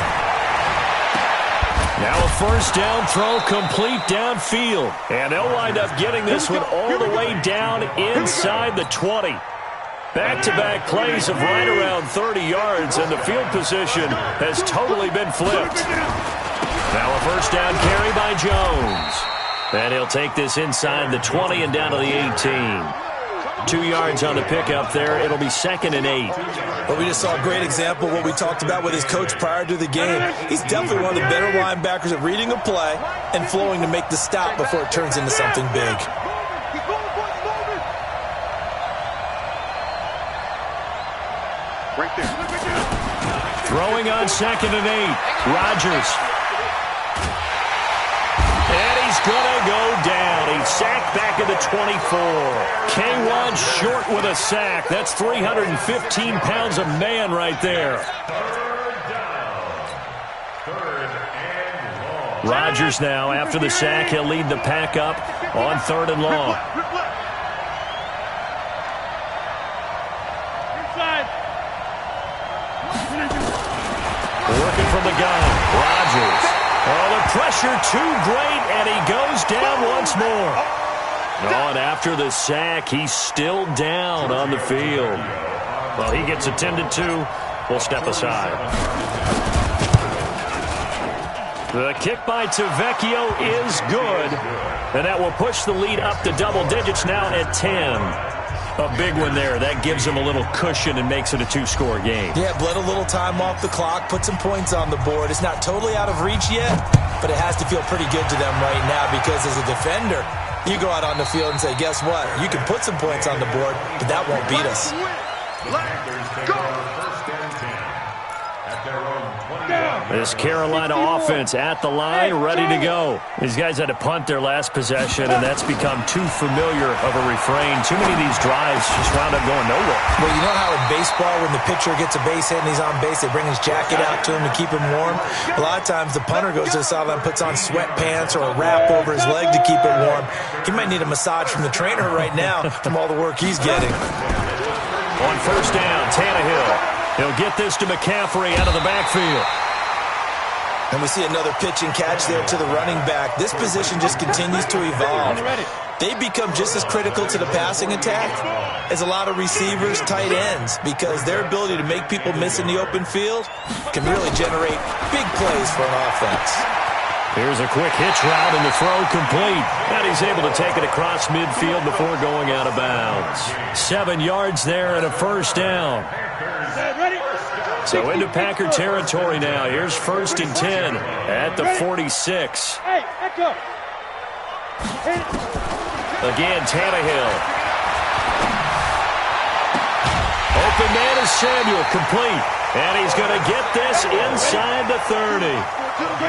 Now a 1st down throw complete downfield. And they'll wind up getting this one all the way down inside the 20. Back-to-back plays of right around 30 yards, and the field position has totally been flipped. Now a 1st down carry by Jones. And he'll take this inside the 20 and down to the 18. 2 yards on the pickup there. It'll be 2nd and 8. Well, we just saw a great example of what we talked about with his coach prior to the game. He's definitely one of the better linebackers at reading a play and flowing to make the stop before it turns into something big. Right there. Throwing on 2nd and 8. Rodgers. And he's going to go down. He's sacked back at the 24. K1 short with a sack. That's 315 pounds of man right there. 3rd and long. Rodgers now, after the sack, he'll lead the pack up on 3rd and long. Working from the gun. Rodgers. Oh, the pressure too great, and he goes down once more. Oh, and after the sack, he's still down on the field. Well, he gets attended to. We'll step aside. The kick by Tavecchio is good, and that will push the lead up to double digits now at 10. A big one there. That gives him a little cushion and makes it a two-score game. Yeah, bled a little time off the clock, put some points on the board. It's not totally out of reach yet, but it has to feel pretty good to them right now because as a defender, you go out on the field and say, guess what? You can put some points on the board, but that won't beat us. This Carolina offense at the line, ready to go. These guys had to punt their last possession, and that's become too familiar of a refrain. Too many of these drives just wound up going nowhere. Well, you know how in baseball, when the pitcher gets a base hit and he's on base, they bring his jacket out to him to keep him warm? A lot of times the punter goes to the sideline, puts on sweatpants or a wrap over his leg to keep it warm. He might need a massage from the trainer right now from all the work he's getting. On first down, Tannehill. He'll get this to McCaffrey out of the backfield. And we see another pitch and catch there to the running back. This position just continues to evolve. They become just as critical to the passing attack as a lot of receivers, tight ends, because their ability to make people miss in the open field can really generate big plays for an offense. Here's a quick hitch route and the throw complete. And he's able to take it across midfield before going out of bounds. 7 yards there and a first down. So into Packer territory now. Here's 1st and 10 at the 46. Hey, echo. Again, Tannehill. Open man is Samuel, complete. And he's going to get this inside the 30.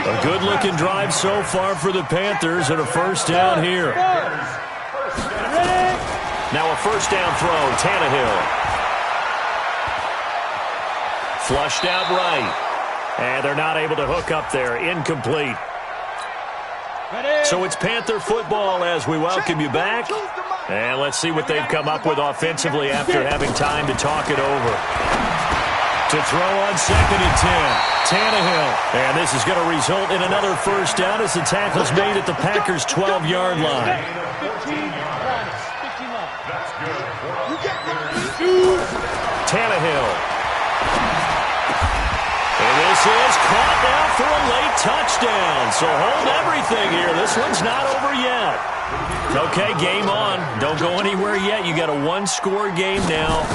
A good-looking drive so far for the Panthers and a first down here. Now a first down throw, Tannehill. Flushed out right. And they're not able to hook up there. Incomplete. So it's Panther football as we welcome you back. And let's see what they've come up with offensively after having time to talk it over. To throw on 2nd and 10. Tannehill. And this is going to result in another first down as the tackle's made at the Packers' 12-yard line. 15 minus. Tannehill. And this is caught now for a late touchdown. So hold everything here. This one's not over yet. Okay, game on. Don't go anywhere yet. You got a one-score game now.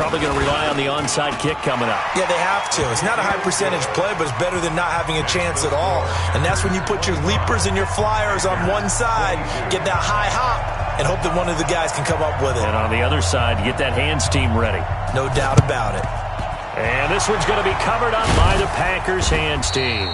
Probably going to rely on the onside kick coming up. Yeah, they have to. It's not a high percentage play, but it's better than not having a chance at all. And that's when you put your leapers and your flyers on one side, get that high hop, and hope that one of the guys can come up with it. And on the other side, get that hands team ready. No doubt about it. And this one's going to be covered up by the Packers hands team.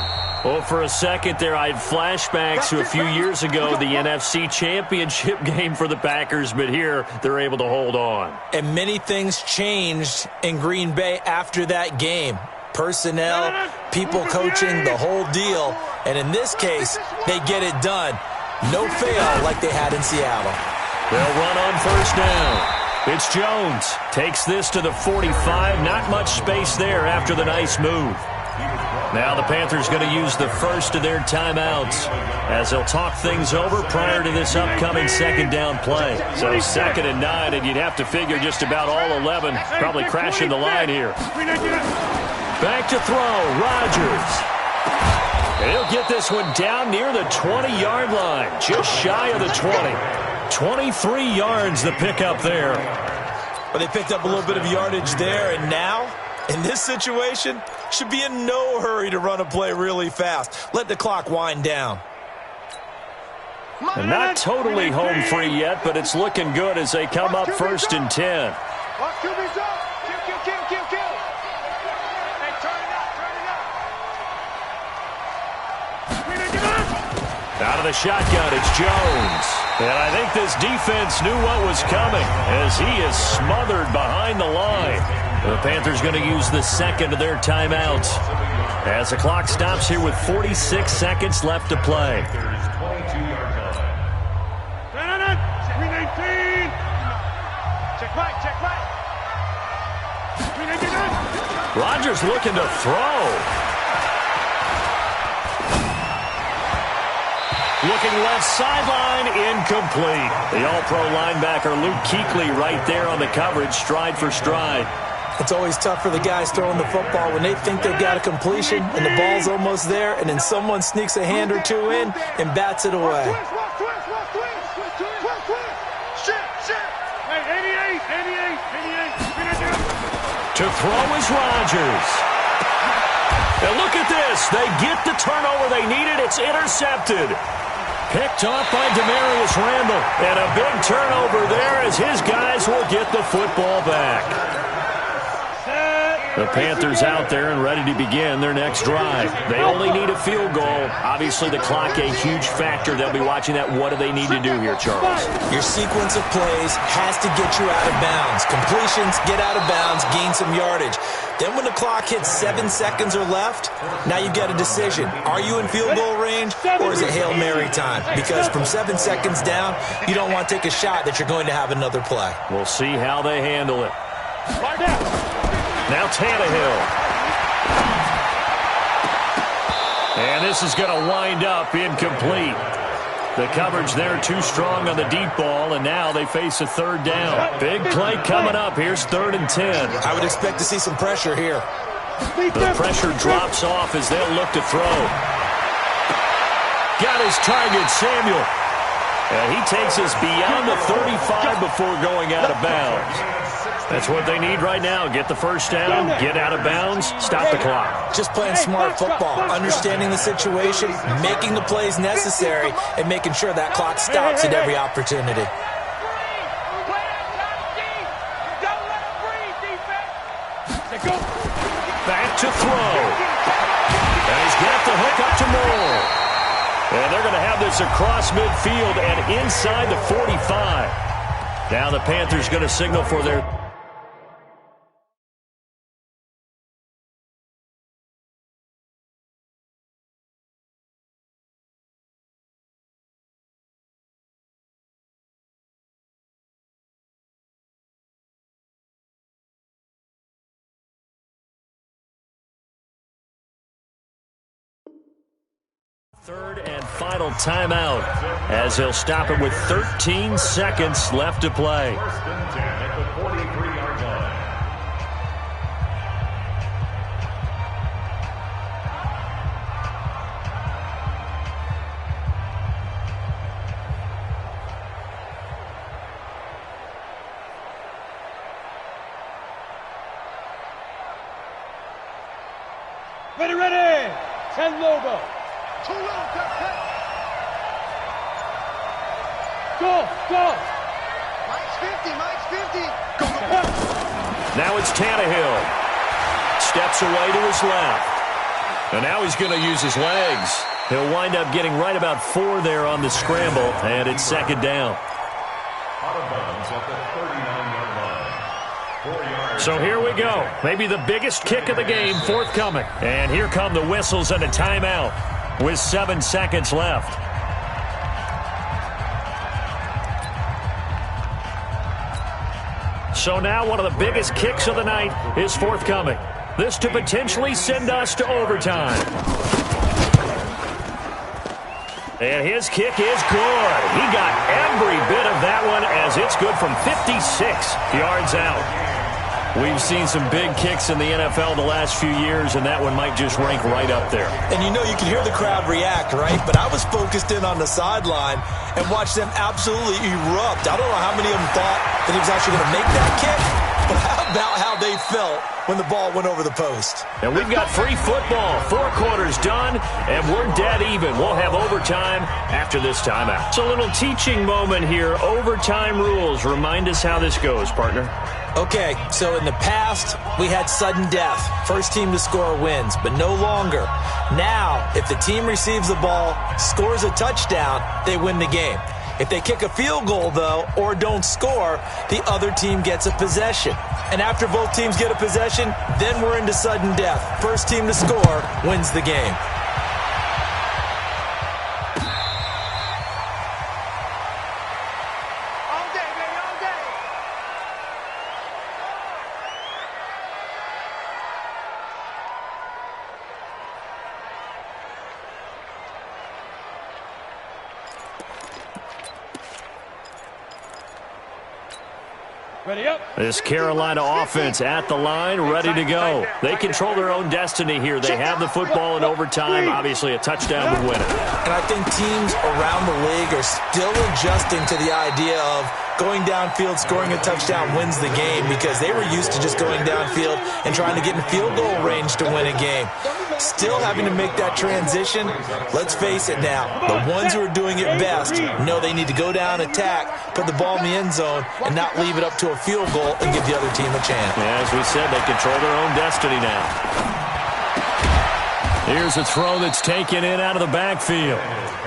Well, for a second there, I had flashbacks to a few years ago, the NFC Championship game for the Packers, but here they're able to hold on. And many things changed in Green Bay after that game. Personnel, people coaching, the whole deal. And in this case, they get it done. No fail like they had in Seattle. They'll run on first down. It's Jones. Takes this to the 45. Not much space there after the nice move. Now the Panthers going to use the first of their timeouts as they'll talk things over prior to this upcoming second down play. So 2nd and 9, and you'd have to figure just about all 11 probably crashing the line here. Back to throw, Rodgers. He'll get this one down near the 20-yard line, just shy of the 20. 23 yards the pickup there. But they picked up a little bit of yardage there, and now, in this situation, should be in no hurry to run a play really fast. Let the clock wind down. And not totally home free yet, but it's looking good as they come up 1st and 10. Out of the shotgun, it's Jones. And I think this defense knew what was coming as he is smothered behind the line. The Panthers going to use the second of their timeouts as the clock stops here with 46 seconds left to play. Rodgers looking to throw. Looking left sideline, incomplete. The all-pro linebacker Luke Kuechly right there on the coverage, stride for stride. It's always tough for the guys throwing the football when they think they've got a completion and the ball's almost there, and then someone sneaks a hand or two in and bats it away. To throw is Rodgers. And look at this. They get the turnover they needed. It's intercepted. Picked off by Demarius Randall. And a big turnover there as his guys will get the football back. The Panthers out there and ready to begin their next drive. They only need a field goal. Obviously, the clock a huge factor. They'll be watching that. What do they need to do here, Charles? Your sequence of plays has to get you out of bounds. Completions, get out of bounds, gain some yardage. Then when the clock hits 7 seconds or left, now you've got a decision. Are you in field goal range or is it Hail Mary time? Because from 7 seconds down, you don't want to take a shot that you're going to have another play. We'll see how they handle it. Now Tannehill. And this is going to wind up incomplete. The coverage there too strong on the deep ball, and now they face a third down. Big play coming up. Here's 3rd and 10. I would expect to see some pressure here. The pressure drops off as they'll look to throw. Got his target, Samuel. And he takes us beyond the 35 before going out of bounds. That's what they need right now. Get the first down, get out of bounds, stop the clock. Just playing smart football, understanding the situation, making the plays necessary, and making sure that clock stops at every opportunity. Back to throw. And he's got the hook up to Moore. And they're going to have this across midfield and inside the 45. Now the Panthers going to signal for their... Third and final timeout as they'll stop it with 13 seconds left to play. 1st and 10 at the 43-yard line. Ready. 10 logo. Go. Mike's 50. Go. Now it's Tannehill. Steps away to his left. And now he's going to use his legs. He'll wind up getting right about 4 there on the scramble, and it's 2nd down. Out of bounds at the 39-yard line. 4 yards. So here we go. Maybe the biggest kick of the game forthcoming. And here come the whistles and a timeout with 7 seconds left. So now one of the biggest kicks of the night is forthcoming. This to potentially send us to overtime. And his kick is good. He got every bit of that one as it's good from 56 yards out. We've seen some big kicks in the NFL the last few years, and that one might just rank right up there. And you know you can hear the crowd react, right? But I was focused in on the sideline and watched them absolutely erupt. I don't know how many of them thought that he was actually going to make that kick, but how about how they felt when the ball went over the post? And we've got free football. 4 quarters done, and we're dead even. We'll have overtime after this timeout. It's a little teaching moment here. Overtime rules. Remind us how this goes, partner. Okay, so in the past, we had sudden death. First team to score wins, but no longer. Now, if the team receives the ball, scores a touchdown, they win the game. If they kick a field goal, though, or don't score, the other team gets a possession. And after both teams get a possession, then we're into sudden death. First team to score wins the game. Ready up. This Carolina offense at the line, ready to go. They control their own destiny here. They have the football in overtime. Obviously, a touchdown would win it. And I think teams around the league are still adjusting to the idea of going downfield, scoring a touchdown wins the game, because they were used to just going downfield and trying to get in field goal range to win a game. Still having to make that transition. Let's face it now, the ones who are doing it best know they need to go down, attack, put the ball in the end zone, and not leave it up to a field goal and give the other team a chance. Yeah, as we said, they control their own destiny now. Here's a throw that's taken in out of the backfield.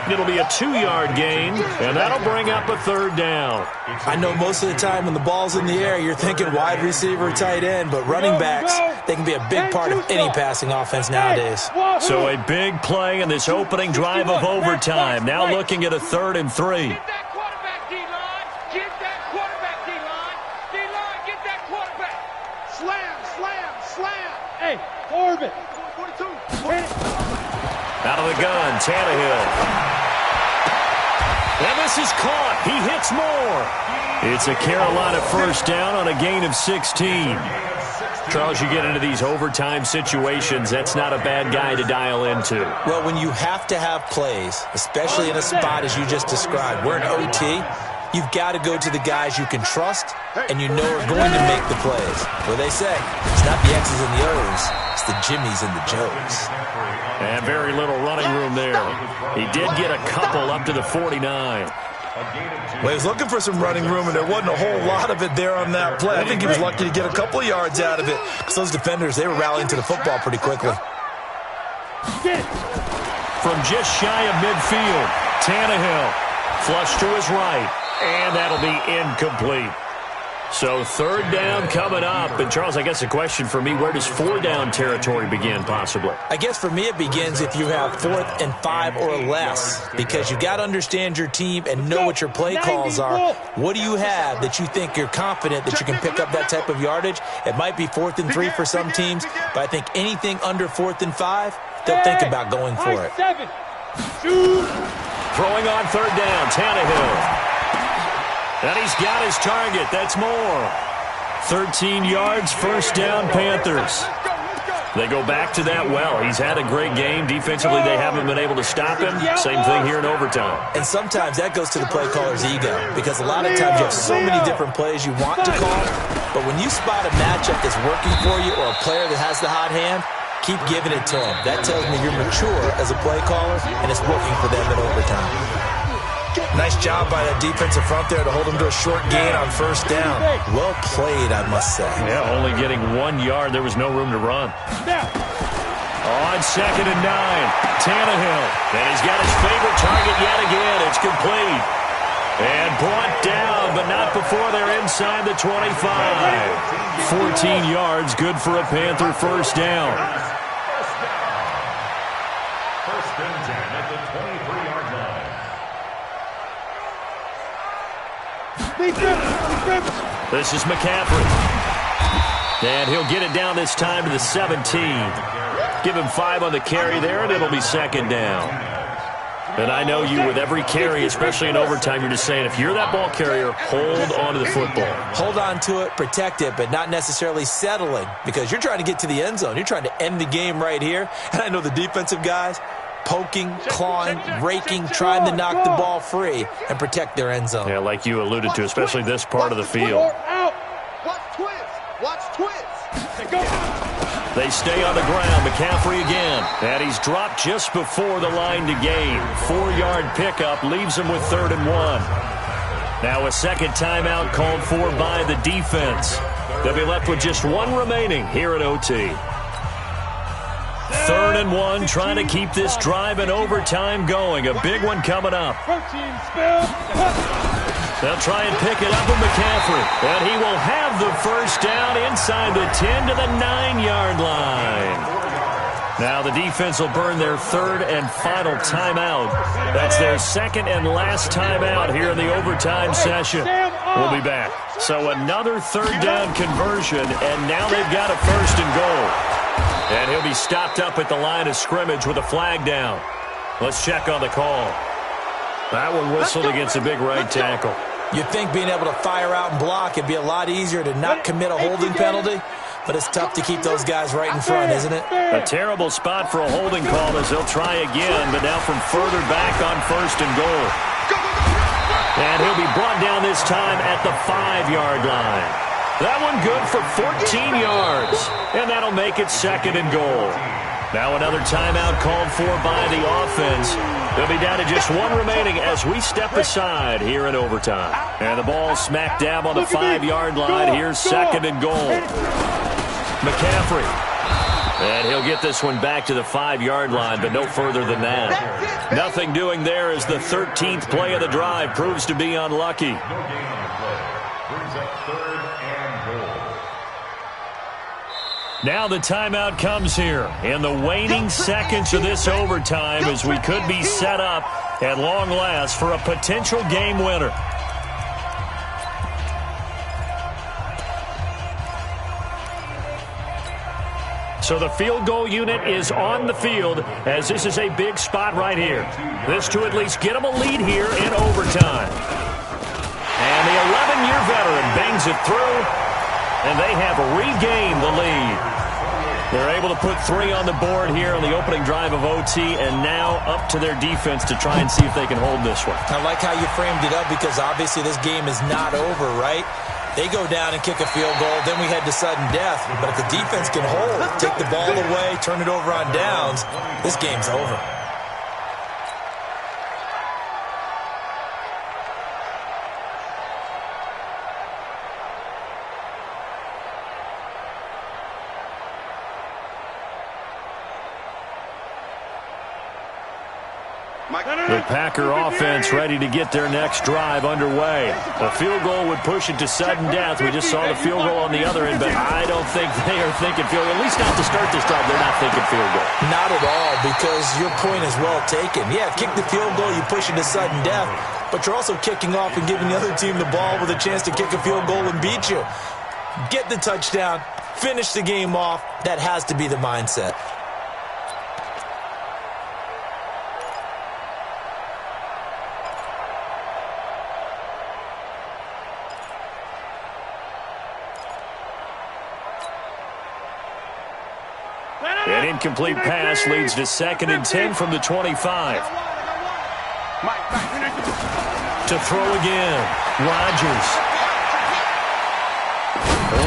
It'll be a 2-yard gain, and that'll bring up a third down. I know most of the time when the ball's in the air, you're thinking wide receiver, tight end, but running backs, they can be a big part of any passing offense nowadays. So a big play in this opening drive of overtime. Now looking at a 3rd and 3. Get that quarterback, D-line. Get that quarterback, D-line. D-line, get that quarterback. Slam, slam, slam. Hey, Corbin. 42. Out of the gun, Tannehill. And this is caught. He hits more. It's a Carolina first down on a gain of 16. Charles, you get into these overtime situations, that's not a bad guy to dial into. Well, when you have to have plays, especially in a spot as you just described, we're in OT, you've got to go to the guys you can trust and you know are going to make the plays. What they say, it's not the X's and the O's, it's the Jimmys and the Joes. And very little running room there. He did get a couple up to the 49. Well, he was looking for some running room, and there wasn't a whole lot of it there on that play. I think he was lucky to get a couple of yards out of it, because those defenders, they were rallying to the football pretty quickly. From just shy of midfield, Tannehill flush to his right, and that'll be incomplete. So 3rd down coming up. And, Charles, I guess the question for me, where does 4-down territory begin possibly? I guess for me it begins if you have 4th and 5 or less, because you got to understand your team and know what your play calls are. What do you have that you think you're confident that you can pick up that type of yardage? It might be 4th and 3 for some teams, but I think anything under 4th and 5, they'll think about going for it. Throwing on 3rd down, Tannehill. And he's got his target. That's more. 13 yards, first down, Panthers. They go back to that well. He's had a great game. Defensively, they haven't been able to stop him. Same thing here in overtime. And sometimes that goes to the play caller's ego, because a lot of times you have so many different plays you want to call, but when you spot a matchup that's working for you or a player that has the hot hand, keep giving it to him. That tells me you're mature as a play caller, and it's working for them in overtime. Nice job by that defensive front there to hold him to a short gain on 1st down. Well played, I must say. Yeah, only getting 1 yard. There was no room to run. On 2nd and 9, Tannehill. And he's got his favorite target yet again. It's complete. And brought down, but not before they're inside the 25. 14 yards, good for a Panther first down. First and 10 at the 23-yard line. This is McCaffrey. And he'll get it down this time to the 17. Give him 5 on the carry there, and it'll be 2nd down. And I know you, with every carry, especially in overtime, you're just saying, if you're that ball carrier, hold on to the football. Hold on to it, protect it, but not necessarily settling, because you're trying to get to the end zone. You're trying to end the game right here. And I know the defensive guys, poking, clawing, raking, trying to knock the ball free and protect their end zone. Yeah, like you alluded to, especially this part of the field. Watch twist. Watch twist. They stay on the ground. McCaffrey again. And he's dropped just before the line to gain. 4-yard pickup leaves him with 3rd and 1. Now a second timeout called for by the defense. They'll be left with just 1 remaining here at OT. 3rd and 1, trying to keep this drive in overtime going. A big one coming up. They'll try and pick it up with McCaffrey. And he will have the first down inside the 10 to the 9-yard line. Now the defense will burn their 3rd and final timeout. That's their 2nd and last timeout here in the overtime session. We'll be back. So another 3rd down conversion, and now they've got a 1st and goal. And he'll be stopped up at the line of scrimmage with a flag down. Let's check on the call. That one whistled against a big right tackle. You'd think being able to fire out and block, it'd be a lot easier to not commit a holding penalty, but it's tough to keep those guys right in front, isn't it? A terrible spot for a holding call as they'll try again, but now from further back on 1st and goal. And he'll be brought down this time at the 5-yard line. That one good for 14 yards, and that'll make it 2nd and goal. Now another timeout called for by the offense. They'll be down to just one remaining as we step aside here in overtime. And the ball smack dab on the 5-yard line. Here's 2nd and goal. McCaffrey. And he'll get this one back to the 5-yard line, but no further than that. Nothing doing there as the 13th play of the drive proves to be unlucky. No gain on the play. Brings up 3rd and goal. Now the timeout comes here in the waning seconds of this overtime as we could be set up at long last for a potential game winner. So the field goal unit is on the field as this is a big spot right here. This to at least get them a lead here in overtime. And the 11-year veteran bangs it through, and they have regained the lead. They're able to put 3 on the board here on the opening drive of OT, and now up to their defense to try and see if they can hold this one. I like how you framed it up because obviously this game is not over, right? They go down and kick a field goal, then we head to sudden death. But if the defense can hold, take the ball away, turn it over on downs, this game's over. The Packer offense ready to get their next drive underway. A field goal would push it to sudden death. We just saw the field goal on the other end, but I don't think they are thinking field goal. At least not to start this drive, they're not thinking field goal. Not at all, because your point is well taken. Yeah, kick the field goal, you push it to sudden death, but you're also kicking off and giving the other team the ball with a chance to kick a field goal and beat you. Get the touchdown, finish the game off. That has to be the mindset. An incomplete pass leads to 2nd and 10 from the 25. To throw again, Rodgers.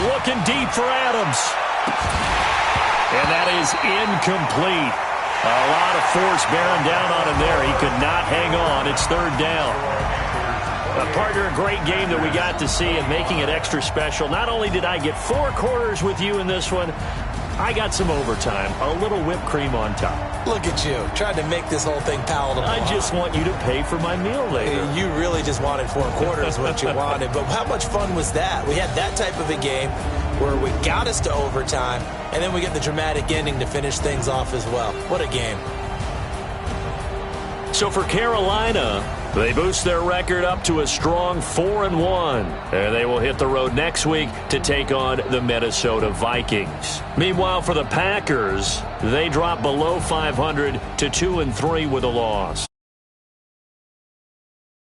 Looking deep for Adams. And that is incomplete. A lot of force bearing down on him there. He could not hang on. It's 3rd down. Partner, a great game that we got to see and making it extra special. Not only did I get 4 quarters with you in this one, I got some overtime, a little whipped cream on top. Look at you, trying to make this whole thing palatable. I just want you to pay for my meal later. You really just wanted 4 quarters, what you wanted. But how much fun was that? We had that type of a game where we got us to overtime, and then we get the dramatic ending to finish things off as well. What a game. So for Carolina, they boost their record up to a strong 4-1. And they will hit the road next week to take on the Minnesota Vikings. Meanwhile, for the Packers, they drop below 500 to 2-3 with a loss.